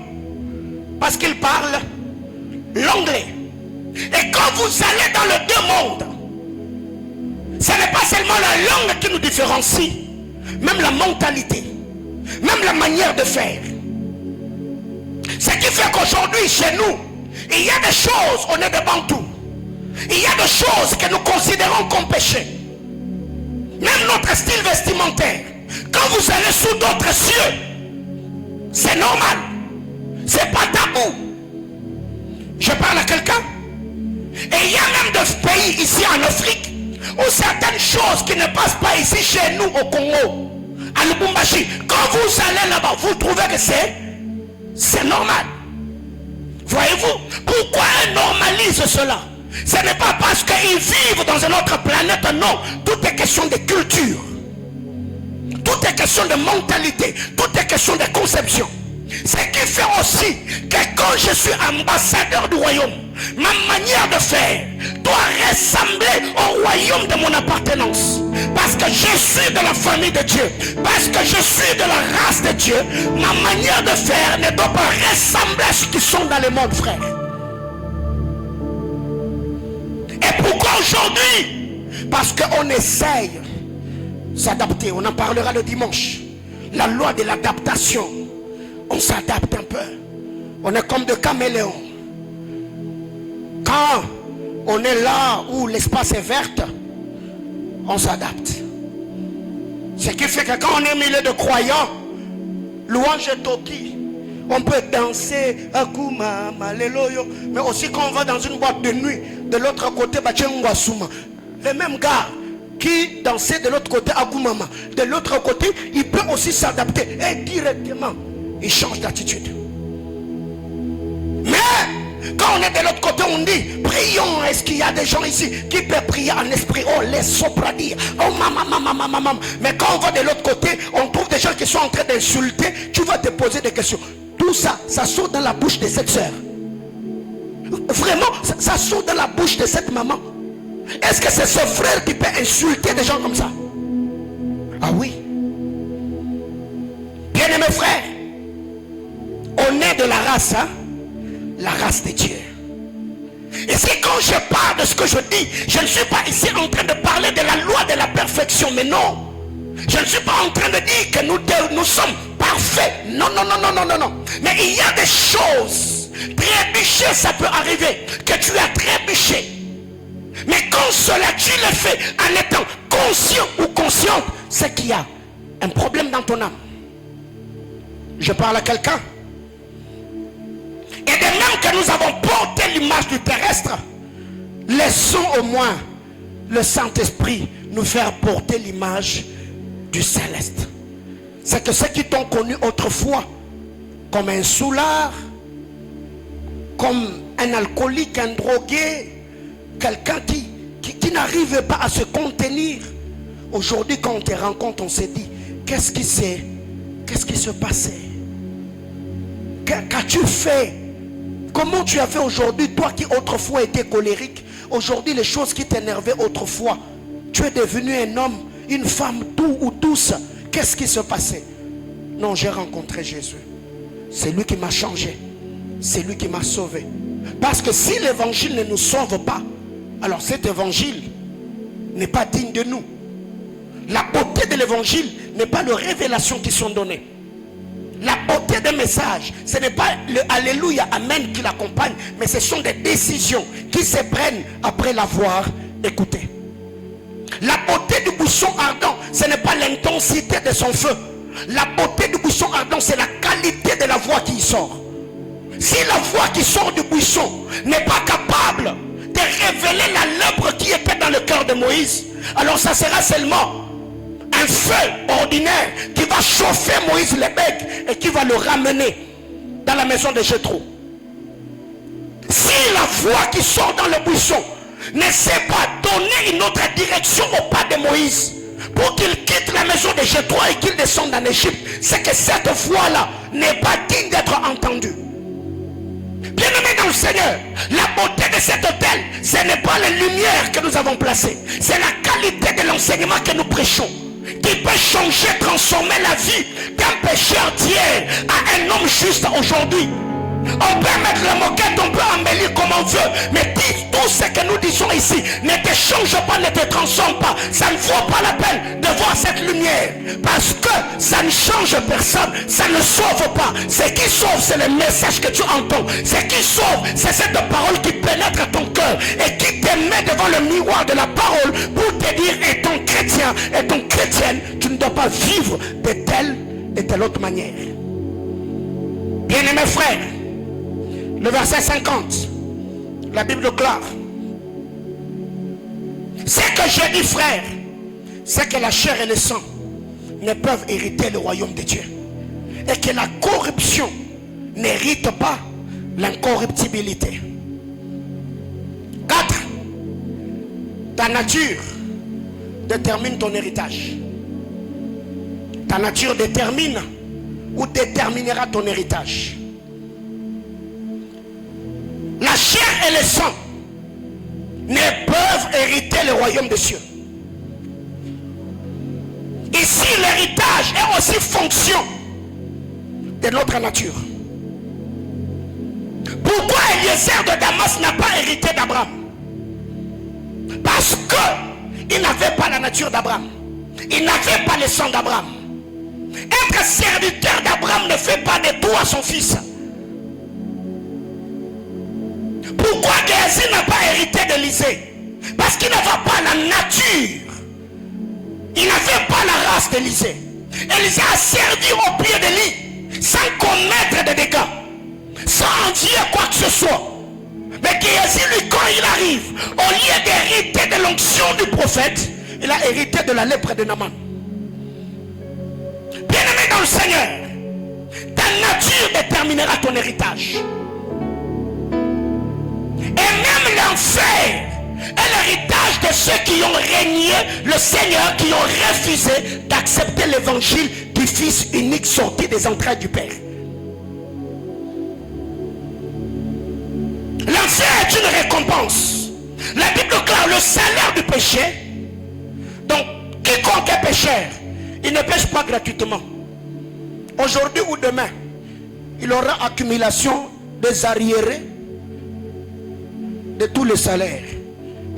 Parce qu'ils parlent l'anglais. Et quand vous allez dans les deux mondes, ce n'est pas seulement la langue qui nous différencie, même la mentalité, même la manière de faire. Ce qui fait qu'aujourd'hui, chez nous, il y a des choses, on est des bantous. Il y a des choses que nous considérons comme péché. Même notre style vestimentaire. Quand vous allez sous d'autres cieux, c'est normal. C'est pas tabou. Je parle à quelqu'un. Et il y a même des pays ici en Afrique où certaines choses qui ne passent pas ici chez nous au Congo, à Lubumbashi, quand vous allez là-bas, vous trouvez que c'est normal. Voyez-vous, pourquoi ils normalisent cela? Ce n'est pas parce qu'ils vivent dans une autre planète, non. Tout est question de culture. Tout est question de mentalité. Tout est question de conception. Ce qui fait aussi que quand je suis ambassadeur du royaume, ma manière de faire doit ressembler au royaume de mon appartenance. Parce que je suis de la famille de Dieu. Parce que je suis de la race de Dieu. Ma manière de faire ne doit pas ressembler à ceux qui sont dans le monde, frère. Et pourquoi aujourd'hui? Parce qu'on essaye de s'adapter. On en parlera le dimanche. La loi de l'adaptation. On s'adapte un peu. On est comme des caméléons. Quand on est là où l'espace est vert, on s'adapte. Ce qui fait que quand on est au milieu de croyants, louange et toki, on peut danser Akuma, Maleloyo, mais aussi quand on va dans une boîte de nuit, de l'autre côté, le même gars qui dansait de l'autre côté Akumama, de l'autre côté, il peut aussi s'adapter et directement, il change d'attitude. Mais quand on est de l'autre côté, on dit prions. Est-ce qu'il y a des gens ici qui peuvent prier en esprit? Oh, les sopradir. Oh, maman. Mais quand on va de l'autre côté, on trouve des gens qui sont en train d'insulter. Tu vas te poser des questions. Tout ça, ça saute dans la bouche de cette soeur. Vraiment, ça saute dans la bouche de cette maman. Est-ce que c'est ce frère qui peut insulter des gens comme ça? Ah oui. Bien-aimés frères, on est de la race, hein? La race de Dieu. Et c'est quand je parle de ce que je dis, je ne suis pas ici en train de parler de la loi de la perfection, mais non. Je ne suis pas en train de dire que nous sommes parfaits. Non. Mais il y a des choses. Trébucher, ça peut arriver. Que tu as trébuché. Mais quand cela, tu le fais en étant conscient ou consciente, c'est qu'il y a un problème dans ton âme. Je parle à quelqu'un. Et de même que nous avons porté l'image du terrestre, laissons au moins le Saint-Esprit nous faire porter l'image du céleste. C'est que ceux qui t'ont connu autrefois comme un soulard, comme un alcoolique, un drogué, quelqu'un qui n'arrive pas à se contenir, aujourd'hui quand on te rencontre, on se dit, qu'est-ce qui se passait? Qu'as-tu fait? Comment tu as fait aujourd'hui, toi qui autrefois étais colérique? Aujourd'hui, les choses qui t'énervaient autrefois, tu es devenu un homme, une femme, tout ou tous. Qu'est-ce qui se passait? Non, j'ai rencontré Jésus. C'est lui qui m'a changé. C'est lui qui m'a sauvé. Parce que si l'évangile ne nous sauve pas, alors cet évangile n'est pas digne de nous. La beauté de l'évangile n'est pas les révélations qui sont données. La beauté des messages, ce n'est pas le Alléluia, Amen qui l'accompagne, mais ce sont des décisions qui se prennent après l'avoir écouté. La beauté du buisson ardent, ce n'est pas l'intensité de son feu. La beauté du buisson ardent, c'est la qualité de la voix qui y sort. Si la voix qui sort du buisson n'est pas capable de révéler la lèpre qui était dans le cœur de Moïse, alors ça sera seulement un feu ordinaire qui va chauffer Moïse le bec et qui va le ramener dans la maison de Jéthro. Si la voix qui sort dans le buisson ne sait pas donner une autre direction au pas de Moïse pour qu'il quitte la maison de Jéthro et qu'il descende en Égypte, c'est que cette voix-là n'est pas digne d'être entendue. Bien-aimés dans le Seigneur, la beauté de cet hôtel, ce n'est pas la lumière que nous avons placée, c'est la qualité de l'enseignement que nous prêchons, qui peut changer, transformer la vie d'un pécheur d'hier à un homme juste aujourd'hui. On peut mettre la moquette, on peut embellir comme on veut, mais tout ce que nous disons ici ne te change pas, ne te transforme pas. Ça ne vaut pas la peine de voir cette lumière, parce que ça ne change personne, ça ne sauve pas. Ce qui sauve, c'est le message que tu entends. Ce qui sauve, c'est cette parole qui pénètre ton cœur et qui te met devant le miroir de la parole pour te dire, étant chrétien, étant chrétienne, tu ne dois pas vivre de telle et telle autre manière. Bien-aimés frères, le verset 50, la Bible déclare: ce que j'ai dit, frère, c'est que la chair et le sang ne peuvent hériter le royaume de Dieu, et que la corruption n'hérite pas l'incorruptibilité. 4. Ta nature détermine ton héritage. Ta nature détermine ou déterminera ton héritage. La chair et le sang ne peuvent hériter le royaume des cieux. Ici, l'héritage est aussi fonction de notre nature. Pourquoi Eliezer de Damas n'a pas hérité d'Abraham? Parce qu'il n'avait pas la nature d'Abraham. Il n'avait pas le sang d'Abraham. Être serviteur d'Abraham ne fait pas de toi son fils. Pourquoi Géasi n'a pas hérité d'Élisée? Parce qu'il n'avait pas la nature. Il n'avait pas la race d'Élisée. Élisée a servi au pied de lui sans commettre de dégâts, sans envier quoi que ce soit. Mais Géasi, lui, quand il arrive, au lieu d'hériter de l'onction du prophète, il a hérité de la lèpre de Naaman. Bien-aimé dans le Seigneur, ta nature déterminera ton héritage. Et même l'enfer est l'héritage de ceux qui ont régné le Seigneur, qui ont refusé d'accepter l'évangile du Fils unique sorti des entrailles du Père. L'enfer est une récompense. La Bible déclare le salaire du péché. Donc, quiconque est pécheur, il ne pêche pas gratuitement. Aujourd'hui ou demain, il aura accumulation des arriérés de tous les salaires.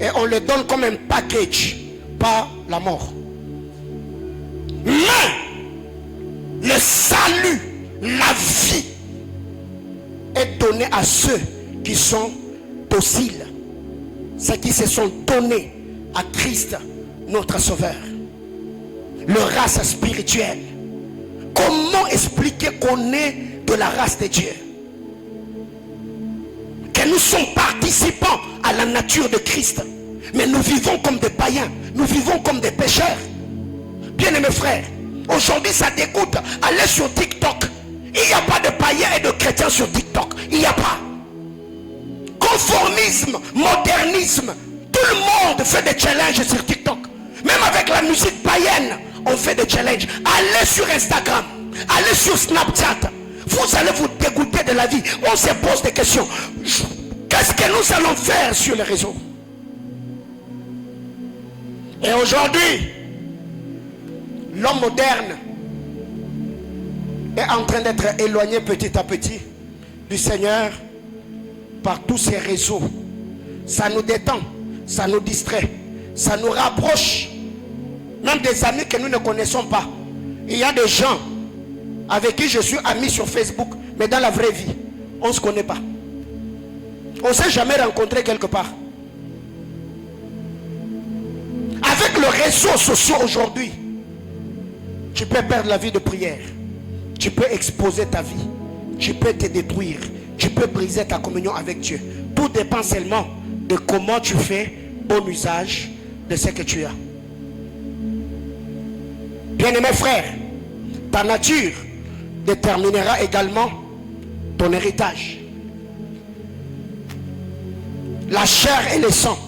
Et on le donne comme un package, pas la mort. Mais le salut, la vie est donné à ceux qui sont dociles, ceux qui se sont donnés à Christ, notre Sauveur. Le race spirituelle. Comment expliquer qu'on est de la race de Dieu? Que nous sommes participants à la nature de Christ, mais nous vivons comme des païens, nous vivons comme des pécheurs. Bien aimés frères, aujourd'hui ça dégoûte. Allez sur TikTok, il n'y a pas de païens et de chrétiens sur TikTok. Il n'y a pas. Conformisme, modernisme, tout le monde fait des challenges sur TikTok. Même avec la musique païenne, on fait des challenges. Allez sur Instagram, allez sur Snapchat. Vous allez vous dégoûter de la vie. On se pose des questions. Qu'est-ce que nous allons faire sur les réseaux? Et aujourd'hui, l'homme moderne est en train d'être éloigné petit à petit du Seigneur par tous ces réseaux. Ça nous détend, ça nous distrait, ça nous rapproche même des amis que nous ne connaissons pas. Il y a des gens avec qui je suis ami sur Facebook, mais dans la vraie vie, on ne se connaît pas. On ne s'est jamais rencontré quelque part. Avec le réseau social aujourd'hui, tu peux perdre la vie de prière. Tu peux exposer ta vie. Tu peux te détruire. tu peux briser ta communion avec Dieu. Tout dépend seulement de comment tu fais bon usage de ce que tu as. Bien-aimé frère, ta nature déterminera également ton héritage. La chair et le sang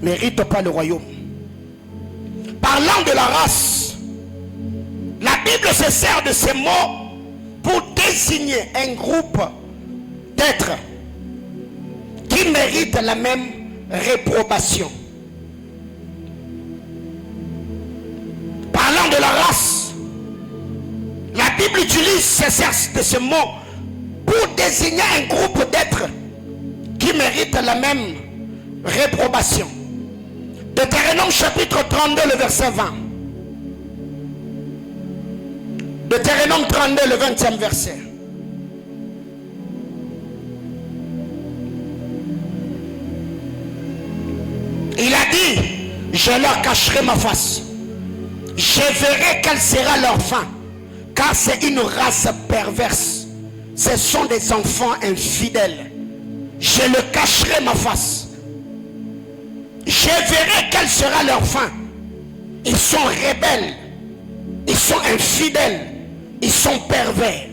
n'héritent pas le royaume. Parlant de la race, la Bible se sert de ces mots pour désigner un groupe d'êtres qui méritent la même réprobation. Parlant de la race, la Bible utilise ce mot pour désigner un groupe d'êtres qui méritent la même réprobation. Deutéronome chapitre 32, le verset 20. Deutéronome 32, le 20e verset. Il a dit, je leur cacherai ma face. Je verrai quelle sera leur fin. Car c'est une race perverse. Ce sont des enfants infidèles. Je leur cacherai ma face. Je verrai quelle sera leur fin. Ils sont rebelles. Ils sont infidèles. Ils sont pervers.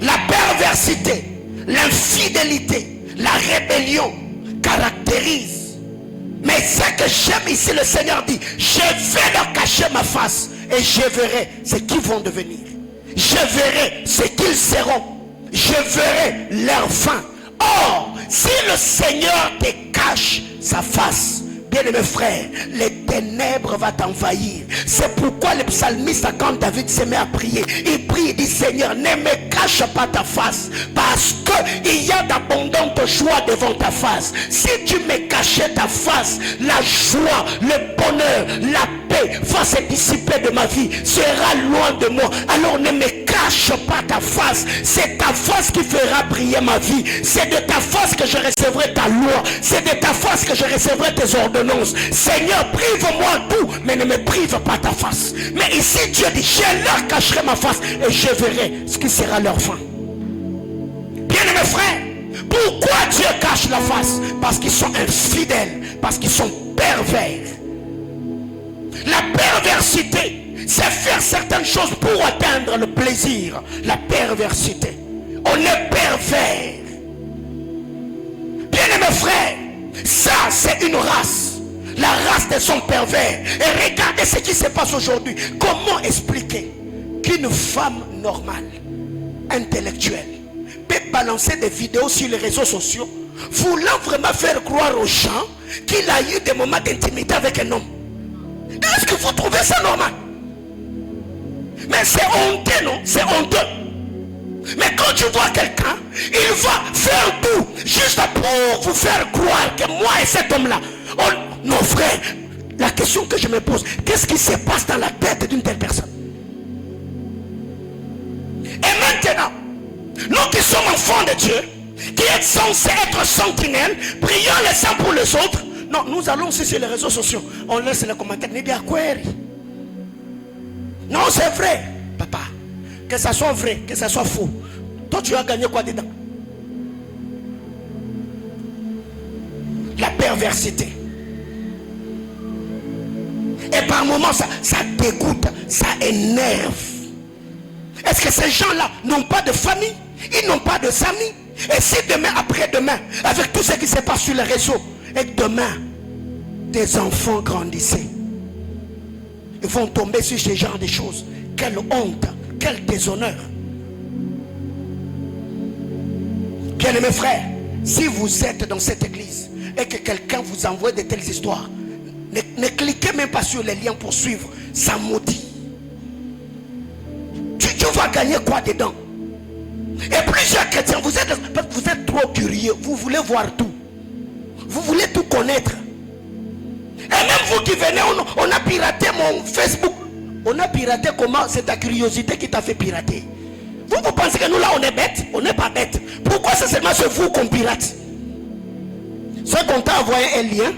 La perversité, l'infidélité, la rébellion caractérise. Mais ce que j'aime ici, le Seigneur dit, je vais leur cacher ma face et je verrai ce qu'ils vont devenir. Je verrai ce qu'ils seront. Je verrai leur fin. Or, si le Seigneur te cache sa face, bien-aimé frère, les ténèbres vont t'envahir. C'est pourquoi le psalmiste, quand David se met à prier, il prie, il dit, Seigneur, ne me cache pas ta face, parce qu'il y a d'abondantes joies devant ta face. Si tu me cachais ta face, la joie, le bonheur, la paix va se dissiper de ma vie, sera loin de moi. Alors ne me cache pas ta face. C'est ta face qui fera briller ma vie. C'est de ta face que je recevrai ta loi. C'est de ta face que je recevrai tes ordonnances. Seigneur, prive-moi tout, mais ne me prive pas ta face. Mais ici Dieu dit, je leur cacherai ma face et je verrai ce qui sera leur fin. Bien-aimés frères, pourquoi Dieu cache la face? Parce qu'ils sont infidèles, parce qu'ils sont pervers. La perversité, c'est faire certaines choses pour atteindre le plaisir. La perversité, on est pervers. Bien-aimés frères, ça c'est une race. La race des hommes pervers. Et regardez ce qui se passe aujourd'hui. Comment expliquer qu'une femme normale, intellectuelle, peut balancer des vidéos sur les réseaux sociaux, voulant vraiment faire croire aux gens qu'il a eu des moments d'intimité avec un homme? Est-ce que vous trouvez ça normal? Mais c'est honteux, non? C'est honteux. Mais quand tu vois quelqu'un, il va faire tout juste pour vous faire croire que moi et cet homme-là, non frère, la question que je me pose, qu'est-ce qui se passe dans la tête d'une telle personne? Et maintenant, nous qui sommes enfants de Dieu, qui êtes censés être sentinelles, prions les uns pour les autres, non, nous allons aussi sur les réseaux sociaux, on laisse les commentaires, ni bien quoi. Non, c'est vrai, papa. Que ça soit vrai, que ça soit faux. Toi, tu as gagné quoi dedans? La perversité. Et par moments, ça dégoûte, ça énerve. Est-ce que ces gens-là n'ont pas de famille? Ils n'ont pas de amis? Et si demain, après-demain, avec tout ce qui se passe sur les réseaux, et demain, des enfants grandissaient, ils vont tomber sur ce genre de choses. Quelle honte, quel déshonneur. Bien-aimés frères, si vous êtes dans cette église et que quelqu'un vous envoie de telles histoires, ne cliquez même pas sur les liens pour suivre. Ça maudit. Tu vas gagner quoi dedans? Et plusieurs chrétiens, vous êtes trop curieux. Vous voulez voir tout. Vous voulez tout connaître. Et même vous qui venez, on a piraté mon Facebook. On a piraté comment? C'est ta curiosité qui t'a fait pirater. Vous pensez que nous là on est bêtes? On n'est pas bêtes. Pourquoi c'est seulement sur vous qu'on pirate? C'est qu'on t'a envoyé un lien,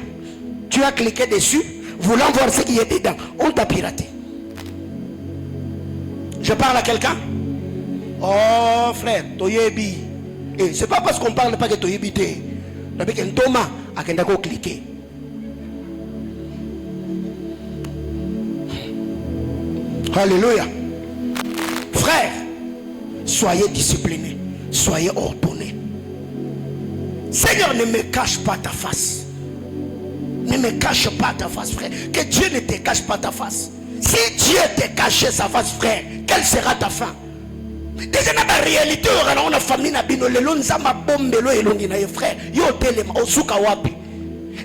tu as cliqué dessus, voulant voir ce qui est dedans. On t'a piraté. Je parle à quelqu'un? Oh frère, toyebi. Et c'est pas parce qu'on parle pas que toyebi te. Avec un Thomas, à qui on cliquer. Alléluia. Frère, soyez disciplinés, soyez ordonnés. Seigneur, ne me cache pas ta face. Ne me cache pas ta face, frère. Que Dieu ne te cache pas ta face. Si Dieu te caché sa face, frère, quelle sera ta fin? Déjà dans la réalité, on a famille na bino lelo nzamba bombelo elongi na frère. Yo telema osuka wapi.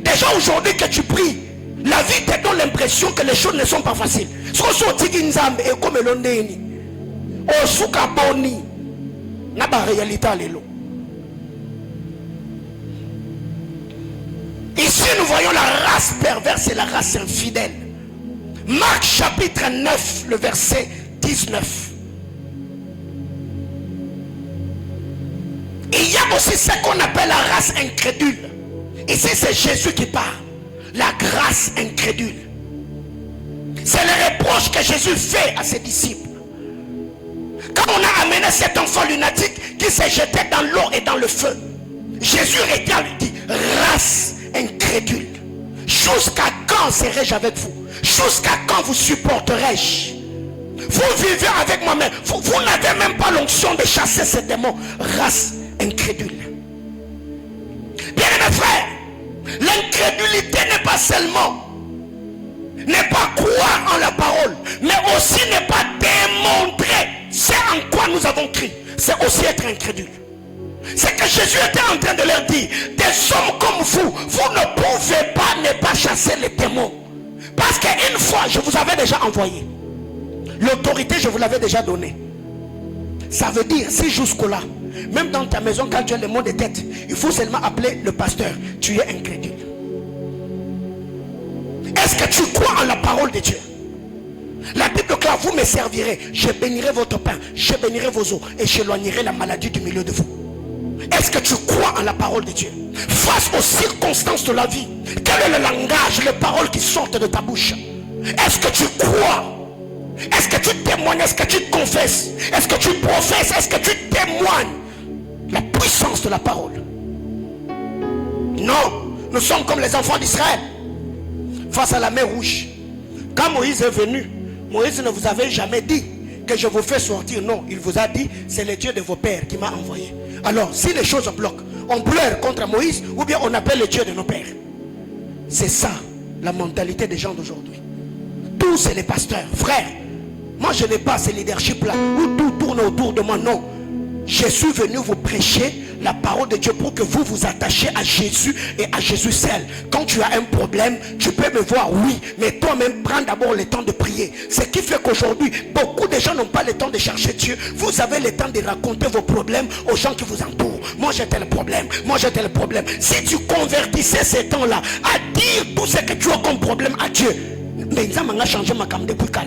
Déjà aujourd'hui que tu pries, la vie te donne l'impression que les choses ne sont pas faciles. So tiki nzambe e comme elondeni. Osuka boni na ba réalité lelo. Ici nous voyons la race perverse et la race infidèle. Marc chapitre 9, le verset 19. Il y a aussi ce qu'on appelle la race incrédule. Ici c'est Jésus qui parle. La grâce incrédule. C'est le reproche que Jésus fait à ses disciples. Quand on a amené cet enfant lunatique qui s'est jeté dans l'eau et dans le feu, Jésus regarde et dit, race incrédule, jusqu'à quand serai-je avec vous? Jusqu'à quand vous supporterai-je? Vous vivez avec moi-même. Vous n'avez même pas l'onction de chasser ces démons. Race incrédule. Bien mes frères, l'incrédulité n'est pas seulement ne pas croire en la parole, mais aussi ne pas démontrer ce en quoi nous avons cru. C'est aussi être incrédule. C'est que Jésus était en train de leur dire, des hommes comme vous, vous ne pouvez pas ne pas chasser les démons. Parce qu'une fois, je vous avais déjà envoyé. L'autorité, je vous l'avais déjà donnée. Ça veut dire, si jusque-là, même dans ta maison, quand tu as le mot de tête, il faut seulement appeler le pasteur. Tu es incrédule. Est-ce que tu crois en la parole de Dieu? La Bible déclare, vous me servirez, je bénirai votre pain, je bénirai vos eaux et j'éloignerai la maladie du milieu de vous. Est-ce que tu crois en la parole de Dieu? Face aux circonstances de la vie, quel est le langage, les paroles qui sortent de ta bouche? Est-ce que tu crois? Est-ce que tu témoignes? Est-ce que tu confesses? Est-ce que tu professes? Est-ce que tu témoignes la puissance de la parole? Non, nous sommes comme les enfants d'Israël face à la mer rouge. Quand Moïse est venu, Moïse ne vous avait jamais dit que je vous fais sortir. Non, il vous a dit, c'est le Dieu de vos pères qui m'a envoyé. Alors, si les choses bloquent, on pleure contre Moïse ou bien on appelle le Dieu de nos pères. C'est ça, la mentalité des gens d'aujourd'hui. Tous c'est les pasteurs, frères. Moi, je n'ai pas ce leadership-là où tout tourne autour de moi. Non, je suis venu vous prêcher la parole de Dieu pour que vous vous attachiez à Jésus et à Jésus seul. Quand tu as un problème, tu peux me voir, oui, mais toi-même prends d'abord le temps de prier. Ce qui fait qu'aujourd'hui, beaucoup de gens n'ont pas le temps de chercher Dieu. Vous avez le temps de raconter vos problèmes aux gens qui vous entourent. Moi j'ai tel problème, moi j'ai tel problème. Si tu convertissais ces temps-là à dire tout ce que tu as comme problème à Dieu, mais ça m'a changé ma cam depuis là.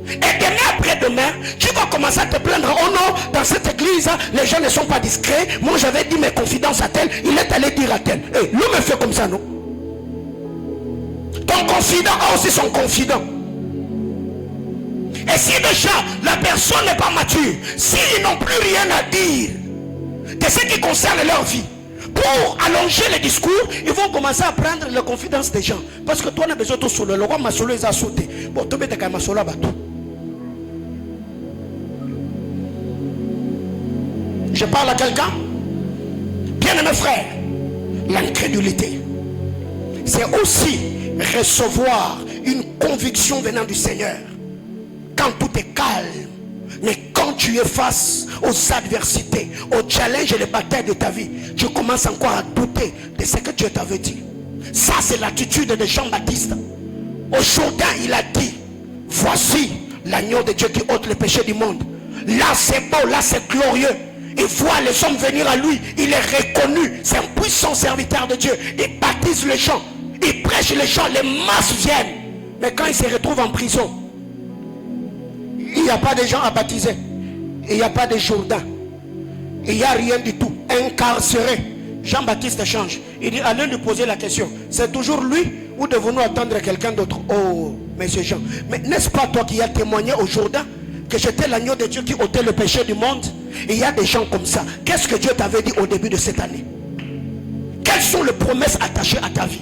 Et demain après-demain, tu vas commencer à te plaindre. Oh non, dans cette église, les gens ne sont pas discrets. Moi j'avais dit mes confidences à tel, il est allé dire à tel. Hey, l'homme me fait comme ça, non? Ton confident a aussi son confident. Et si déjà la personne n'est pas mature, s'ils n'ont plus rien à dire de ce qui concerne leur vie, pour allonger les discours, ils vont commencer à prendre la confidence des gens. Parce que toi, on a besoin de solo. Le roi Masolo les a sauté. Bon, tu mets ta Masolo à bateau. Je parle à quelqu'un? Bien aimé frère, l'incrédulité, c'est aussi recevoir une conviction venant du Seigneur. Quand tout est calme, mais quand tu es face aux adversités, aux challenges et les batailles de ta vie, tu commences encore à douter de ce que Dieu t'avait dit. Ça, c'est l'attitude de Jean-Baptiste. Au Jourdain, il a dit, voici l'agneau de Dieu qui ôte le péché du monde. Là, c'est beau, là, c'est glorieux. Il voit les hommes venir à lui. Il est reconnu. C'est un puissant serviteur de Dieu. Il baptise les gens. Il prêche les gens. Les masses viennent. Mais quand il se retrouve en prison, il n'y a pas de gens à baptiser. Il n'y a pas de Jourdain. Il n'y a rien du tout. Incarcéré. Jean-Baptiste change. Il dit, allez lui poser la question. C'est toujours lui ou devons-nous attendre quelqu'un d'autre? Oh, monsieur Jean. Mais n'est-ce pas toi qui as témoigné au Jourdain que j'étais l'agneau de Dieu qui ôtait le péché du monde? Et il y a des gens comme ça. Qu'est-ce que Dieu t'avait dit au début de cette année? Quelles sont les promesses attachées à ta vie?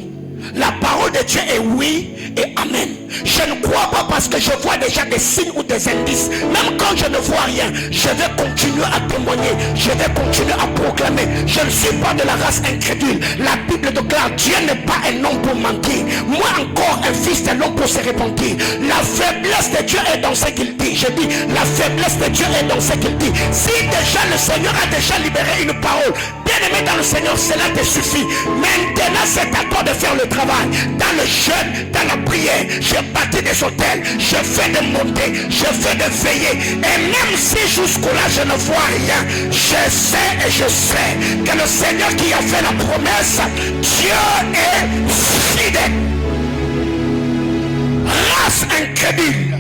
La parole de Dieu est oui et amen. Je ne crois pas parce que je vois déjà des signes ou des indices. Même quand je ne vois rien, je vais continuer à témoigner. Je vais continuer à proclamer. Je ne suis pas de la race incrédule. La Bible déclare: Dieu n'est pas un homme pour mentir. Moi encore un fils de l'homme pour se repentir. La faiblesse de Dieu est dans ce qu'il dit. Je dis, la faiblesse de Dieu est dans ce qu'il dit. Si déjà le Seigneur a déjà libéré une parole, bien-aimé dans le Seigneur, cela te suffit. Maintenant c'est à toi de faire le travail. Dans le jeûne, dans la prière, je bâtis des hôtels, je fais des montées, je fais des veillées. Et même si jusqu'au-là je ne vois rien, je sais et je sais que le Seigneur qui a fait la promesse, Dieu est fidèle. Race incrédule,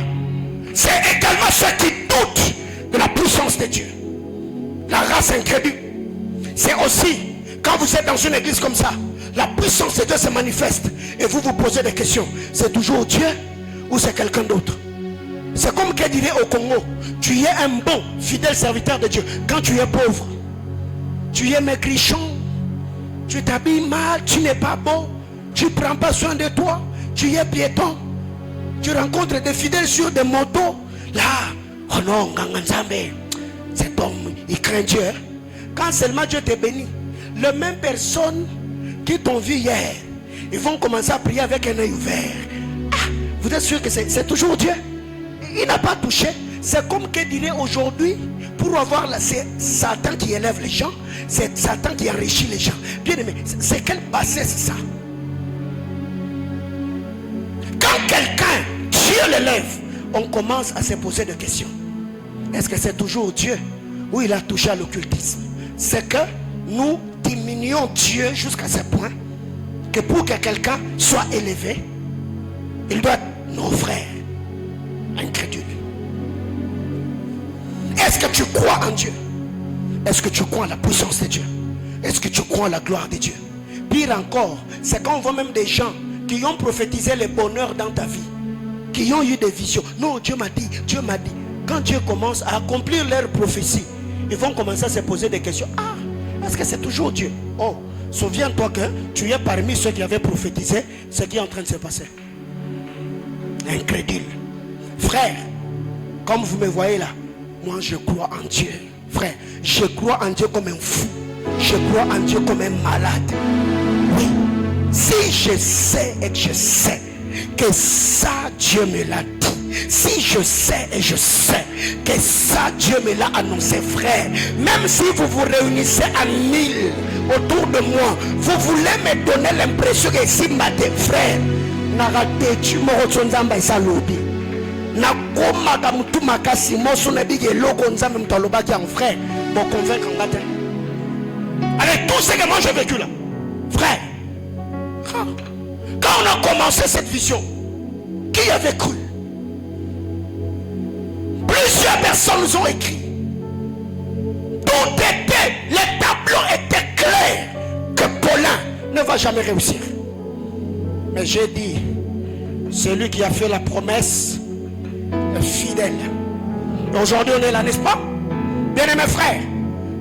c'est également ceux qui doutent de la puissance de Dieu. La race incrédule, c'est aussi quand vous êtes dans une église comme ça, la puissance de Dieu se manifeste et vous vous posez des questions. C'est toujours Dieu ou c'est quelqu'un d'autre? C'est comme qu'elle dirait au Congo: tu es un bon, fidèle serviteur de Dieu. Quand tu es pauvre, tu es maigrichon, tu t'habilles mal, tu n'es pas beau, tu ne prends pas soin de toi, tu es piéton, tu rencontres des fidèles sur des motos. Là, oh non, cet homme, il craint Dieu. Quand seulement Dieu te bénit, les mêmes personnes qui t'ont vu hier, ils vont commencer à prier avec un œil ouvert. Ah, vous êtes sûr que c'est toujours Dieu? Il n'a pas touché. C'est comme que dirait aujourd'hui, pour avoir c'est Satan qui élève les gens, c'est Satan qui enrichit les gens. Bien aimé, c'est quelle bassesse ça? Quand quelqu'un, Dieu l'élève, on commence à se poser des questions. Est-ce que c'est toujours Dieu ou il a touché à l'occultisme? C'est que nous diminuons Dieu jusqu'à ce point que pour que quelqu'un soit élevé, il doit être nos frères incrédules. Est-ce que tu crois en Dieu? Est-ce que tu crois en la puissance de Dieu? Est-ce que tu crois en la gloire de Dieu? Pire encore, c'est quand on voit même des gens qui ont prophétisé le bonheur dans ta vie, qui ont eu des visions. Non, Dieu m'a dit, Dieu m'a dit. Quand Dieu commence à accomplir leur prophétie, ils vont commencer à se poser des questions. Ah, est-ce que c'est toujours Dieu? Oh, souviens-toi que tu es parmi ceux qui avaient prophétisé ce qui est en train de se passer. Incrédule. Frère, comme vous me voyez là, moi je crois en Dieu. Frère, je crois en Dieu comme un fou. Je crois en Dieu comme un malade. Oui, si je sais et que je sais que ça Dieu me l'a dit, si je sais et je sais que ça Dieu me l'a annoncé, frère, même si vous vous réunissez à 1000 autour de moi, vous voulez me donner l'impression que si ma frère n'a raté tu m'auras ça lobby na komaka mutu makasi moso na bige loko nzambe mtalobaki en frère bon convaincre en matin avec tout ce que moi j'ai vécu là, frère. Quand on a commencé cette vision, qui avait cru? Plusieurs personnes nous ont écrit. Tout était, les tableaux étaient clairs que Paulin ne va jamais réussir. Mais j'ai dit, celui qui a fait la promesse est fidèle. Aujourd'hui on est là, n'est-ce pas? Bien aimé frère,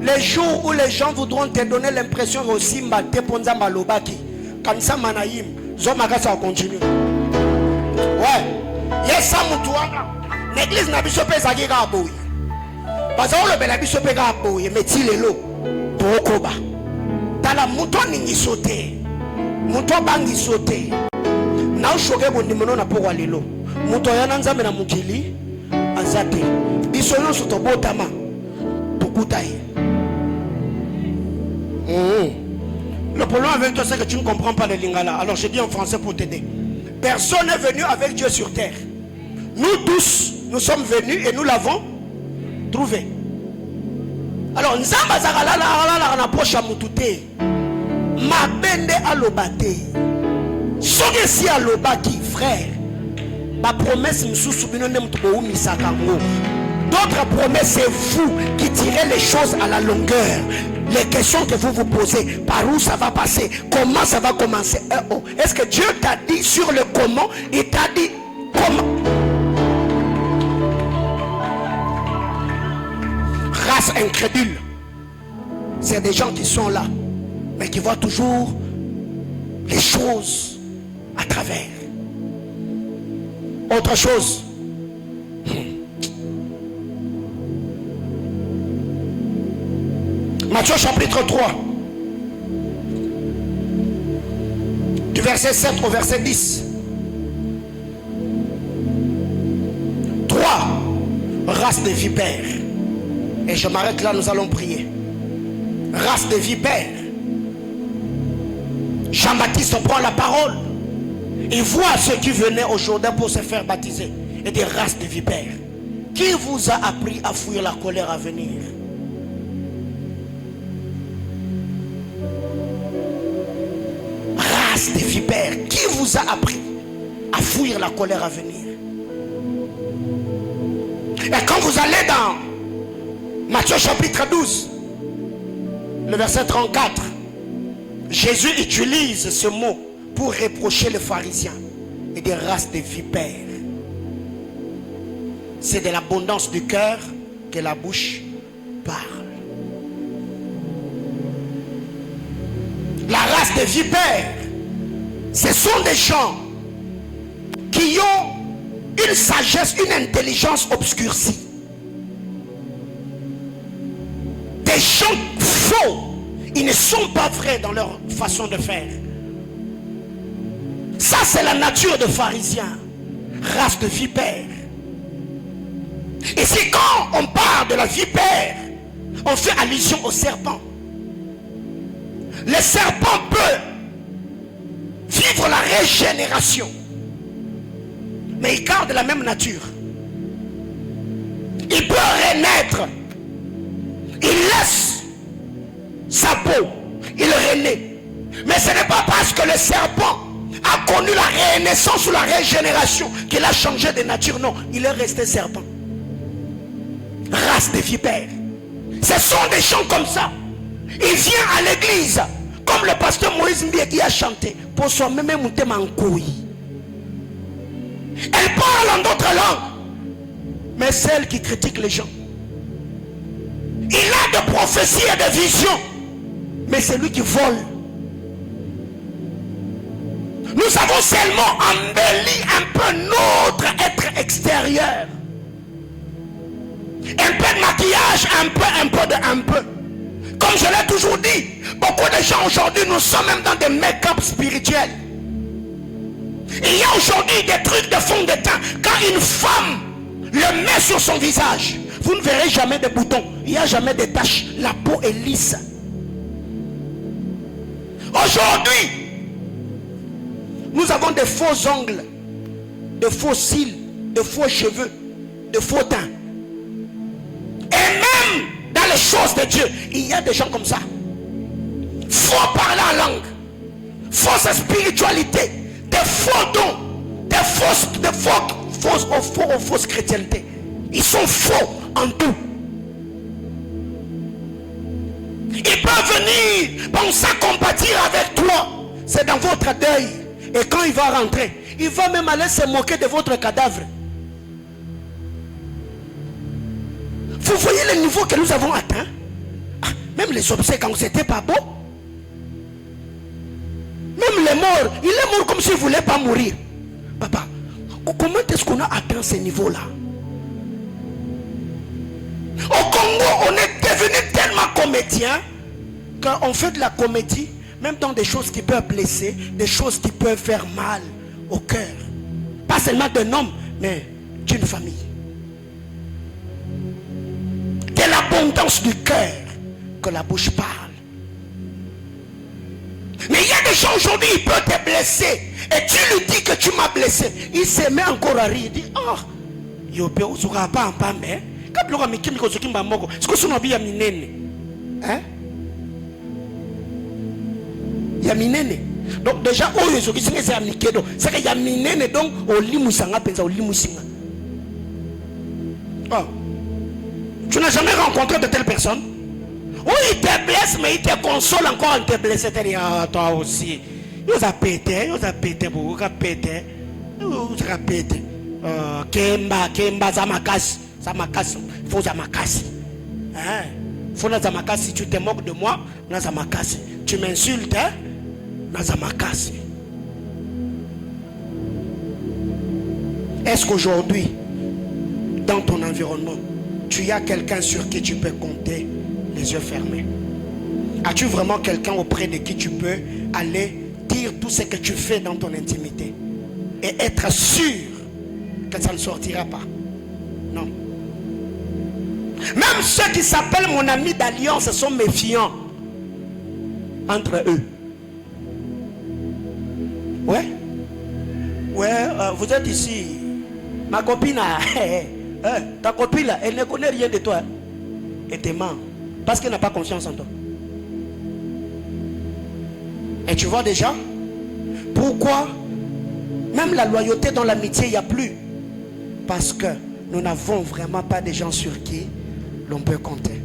les jours où les gens voudront te donner l'impression aussi Mate Ponza Malobaki, comme ça Manaïm, Zomaka ça continue. Ouais, yes, ça moutouana. L'église n'a pas de zagi gaboui. Parce que le bel biso pe gaboui, mais il est l'eau. Bokoba. T'as la mouton ni sauté. Mouton bangi sauté. Na choqué bon dimono na pour aller l'eau. Mouton yana nzambe na mukili. Azate. Biso non soto botama. Tokutai. Le problème avec toi, c'est que tu ne comprends pas le lingala. Alors je dis en français pour t'aider. Personne n'est venu avec Dieu sur terre. Nous tous, nous sommes venus et nous l'avons trouvé. Alors, Nzamba Zagalala na poche à Moutoute. Ma bende à l'obate. Sogesi à l'obaki, frère. Ma promesse me soubino nem tubo misakango. D'autres promesses, c'est vous qui tirez les choses à la longueur. Les questions que vous vous posez, par où ça va passer, comment ça va commencer. Est-ce que Dieu t'a dit sur le comment? Il t'a dit comment? race incrédule, c'est des gens qui sont là, mais qui voient toujours les choses à travers. Autre chose. Matthieu chapitre 3. Du verset 7 au verset 10. 3 races de vipères. Et je m'arrête là, nous allons prier. Race de vipères. Jean-Baptiste prend la parole. Il voit ceux qui venaient au Jourdain pour se faire baptiser. Et des races de vipères. Qui vous a appris à fuir la colère à venir? Race de vipères. Qui vous a appris à fuir la colère à venir? Et quand vous allez dans Matthieu chapitre 12, le verset 34, Jésus utilise ce mot pour reprocher les pharisiens et des races de vipères. C'est de l'abondance du cœur que la bouche parle. La race de vipères, ce sont des gens qui ont une sagesse, une intelligence obscurcie. Des gens faux, ils ne sont pas vrais dans leur façon de faire. Ça, c'est la nature des pharisiens, race de vipères. Et c'est quand on parle de la vipère, on fait allusion au serpent. Le serpent peut vivre la régénération, mais il garde la même nature. Il peut renaître. Il laisse sa peau. Il renaît. Mais ce n'est pas parce que le serpent a connu la renaissance ou la régénération qu'il a changé de nature. Non, il est resté serpent. Race de vipères. Ce sont des gens comme ça. Il vient à l'église, comme le pasteur Moïse Mbie qui a chanté, pour soi-même monter en couille. Elle parle en d'autres langues, mais celle qui critique les gens. Il a de prophéties et de visions, mais c'est lui qui vole. Nous avons seulement embelli un peu notre être extérieur. Un peu de maquillage, un peu. Comme je l'ai toujours dit, beaucoup de gens aujourd'hui, nous sommes même dans des make-up spirituels. Il y a aujourd'hui des trucs de fond de teint. Quand une femme le met sur son visage, vous ne verrez jamais de boutons. Il n'y a jamais de taches. La peau est lisse. Aujourd'hui, nous avons des faux ongles, de faux cils, de faux cheveux, de faux teint. Et même dans les choses de Dieu, il y a des gens comme ça. Faux parler en langue, fausse spiritualité, des faux dons, des fausses chrétientés. Ils sont faux en tout. Ils peuvent venir penser à compatir avec toi. C'est dans votre deuil. Et quand il va rentrer, il va même aller se moquer de votre cadavre. Vous voyez le niveau que nous avons atteint? Même les obsèques, quand c'était pas beau. Même les morts, il est mort comme s'il ne voulait pas mourir. Papa, comment est-ce qu'on a atteint ce niveau-là? Au Congo, on est devenu tellement comédien qu'on fait de la comédie, même dans des choses qui peuvent blesser, des choses qui peuvent faire mal au cœur. Pas seulement d'un homme, mais d'une famille. De l'abondance du cœur que la bouche parle. Mais il y a des gens aujourd'hui, ils peuvent te blesser. Et tu lui dis que tu m'as blessé. Il se met encore à rire. Il dit, oh, il peut pas en parler. Est-ce que c'est bien minene? Hein? Il y a minene. Donc déjà, c'est qu'il y a minene, donc au limusanga pensa au limusinga. Oh. Tu n'as jamais rencontré de telle personne? Oui, il te blesse, mais il te console encore en te blessant. Ah, toi aussi. Il a pété, beaucoup, il a pété. Il a pété. Kemba, Zamakasi, faut Zamakasi. Hein? Faut Nazamakasi, tu te moques de moi, Nazamakasi. Tu m'insultes, hein? Nazamakasi. Est-ce qu'aujourd'hui, dans ton environnement, tu as quelqu'un sur qui tu peux compter les yeux fermés? As-tu vraiment quelqu'un auprès de qui tu peux aller dire tout ce que tu fais dans ton intimité et être sûr que ça ne sortira pas? Non. Même ceux qui s'appellent mon ami d'alliance sont méfiants entre eux. Ouais. Ouais, vous êtes ici. Ma copine, ta copine là, elle ne connaît rien de toi. Elle te ment parce qu'elle n'a pas confiance en toi. Et tu vois déjà pourquoi même la loyauté dans l'amitié il n'y a plus? Parce que nous n'avons vraiment pas de gens sur qui l'on peut compter.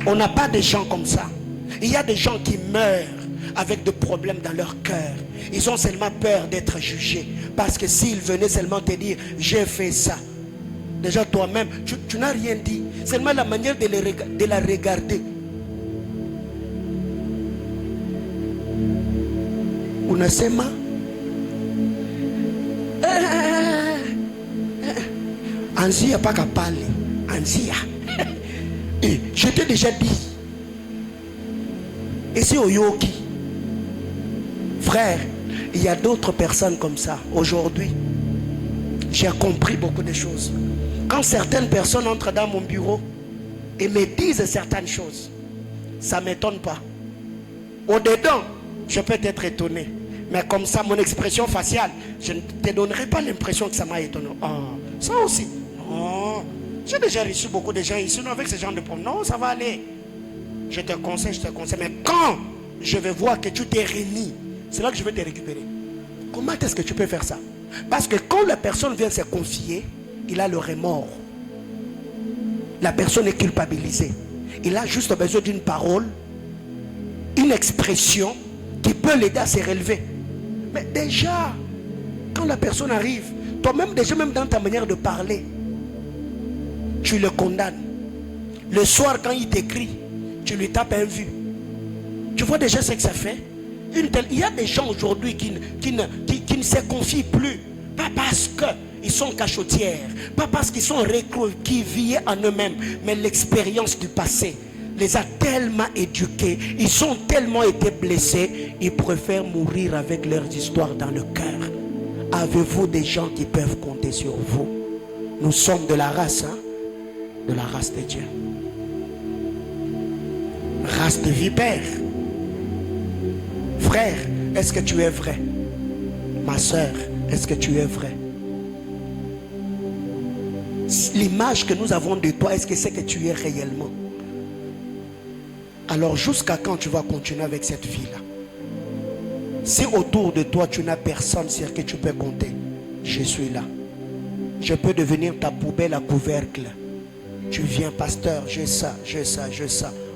On n'a pas de gens comme ça. Il y a des gens qui meurent avec des problèmes dans leur cœur. Ils ont seulement peur d'être jugés. Parce que s'ils venaient seulement te dire j'ai fait ça, déjà toi-même tu n'as rien dit. Seulement la manière de la regarder. Unasema Anzia pas qu'à parler. Anzia. Je t'ai déjà dit. Et c'est Oyoki. Frère, il y a d'autres personnes comme ça. Aujourd'hui, j'ai compris beaucoup de choses. Quand certaines personnes entrent dans mon bureau et me disent certaines choses, ça ne m'étonne pas. Au-dedans, je peux être étonné. Mais comme ça, mon expression faciale, je ne te donnerai pas l'impression que ça m'a étonné. Oh, ça aussi. Non. J'ai déjà reçu beaucoup de gens ici avec ce genre de problème. Non, ça va aller. Je te conseille. Mais quand je vais voir que tu t'es remis, c'est là que je vais te récupérer. Comment est-ce que tu peux faire ça? Parce que quand la personne vient se confier, il a le remords. La personne est culpabilisée. Il a juste besoin d'une parole, une expression qui peut l'aider à se relever. Mais déjà, quand la personne arrive, toi-même, déjà même dans ta manière de parler, tu le condamnes. Le soir, quand il t'écrit, tu lui tapes un vu. Tu vois déjà ce que ça fait? Il y a des gens aujourd'hui qui ne se confient plus. Pas parce qu'ils sont cachotières, pas parce qu'ils sont recroquevillés en eux-mêmes, mais l'expérience du passé les a tellement éduqués, ils ont tellement été blessés, ils préfèrent mourir avec leurs histoires dans le cœur. Avez-vous des gens qui peuvent compter sur vous? Nous sommes de la race, hein? De la race de Dieu. Race de vipères. Frère, est-ce que tu es vrai? Ma soeur, est-ce que tu es vrai? L'image que nous avons de toi, est-ce que c'est que tu es réellement? Alors jusqu'à quand tu vas continuer avec cette vie-là? Si autour de toi tu n'as personne sur qui tu peux compter, je suis là. Je peux devenir ta poubelle à couvercle. Tu viens, pasteur, j'ai ça.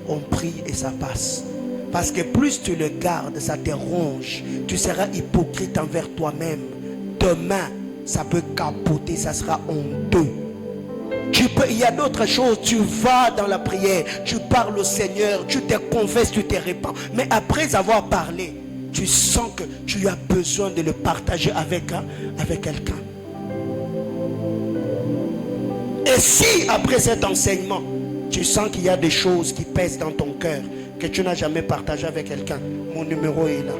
On prie et ça passe. Parce que plus tu le gardes, ça te ronge. Tu seras hypocrite envers toi-même. Demain, ça peut capoter, ça sera honteux. Il y a d'autres choses, tu vas dans la prière, tu parles au Seigneur, tu te confesses, tu te répands. Mais après avoir parlé, tu sens que tu as besoin de le partager avec quelqu'un. Et si après cet enseignement, tu sens qu'il y a des choses qui pèsent dans ton cœur, que tu n'as jamais partagé avec quelqu'un, mon numéro est là.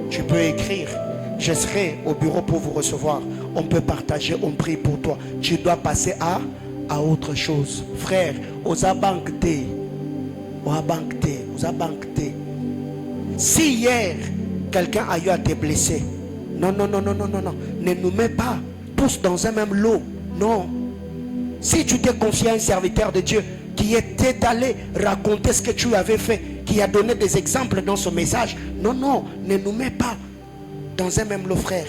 Tu peux écrire. Je serai au bureau pour vous recevoir. On peut partager, on prie pour toi. Tu dois passer à autre chose. Frère, aux abankté. Si hier, quelqu'un a eu à te blesser, non. Ne nous mets pas tous dans un même lot. Non. Si tu t'es confié à un serviteur de Dieu qui était allé raconter ce que tu avais fait, qui a donné des exemples dans son message, non, ne nous mets pas dans un même lot, frère.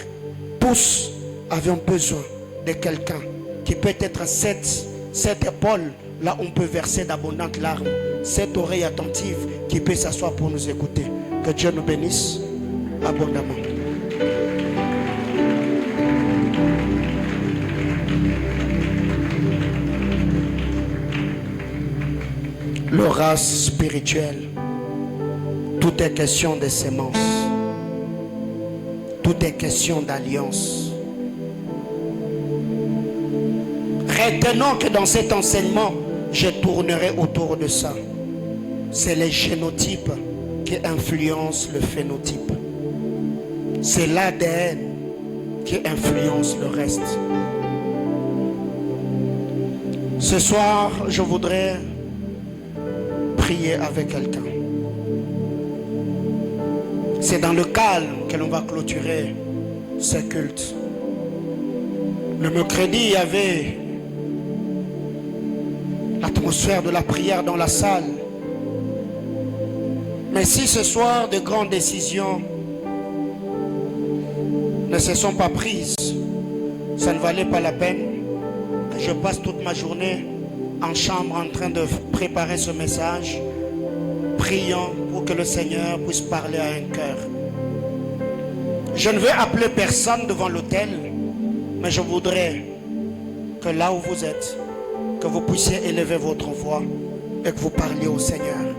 Tous avions besoin de quelqu'un qui peut être cette épaule, là on peut verser d'abondantes larmes, cette oreille attentive qui peut s'asseoir pour nous écouter. Que Dieu nous bénisse abondamment. le race spirituelle. Tout est question de sémence. Tout est question d'alliance. Retenons que dans cet enseignement, je tournerai autour de ça. C'est les génotypes qui influencent le phénotype. C'est l'ADN qui influence le reste. Ce soir, je voudrais prier avec quelqu'un. C'est dans le calme que l'on va clôturer ce culte. Le mercredi, il y avait l'atmosphère de la prière dans la salle. Mais si ce soir de grandes décisions ne se sont pas prises, ça ne valait pas la peine que je passe toute ma journée en chambre en train de préparer ce message. Prions pour que le Seigneur puisse parler à un cœur. Je ne vais appeler personne devant l'autel, mais je voudrais que là où vous êtes, que vous puissiez élever votre voix et que vous parliez au Seigneur.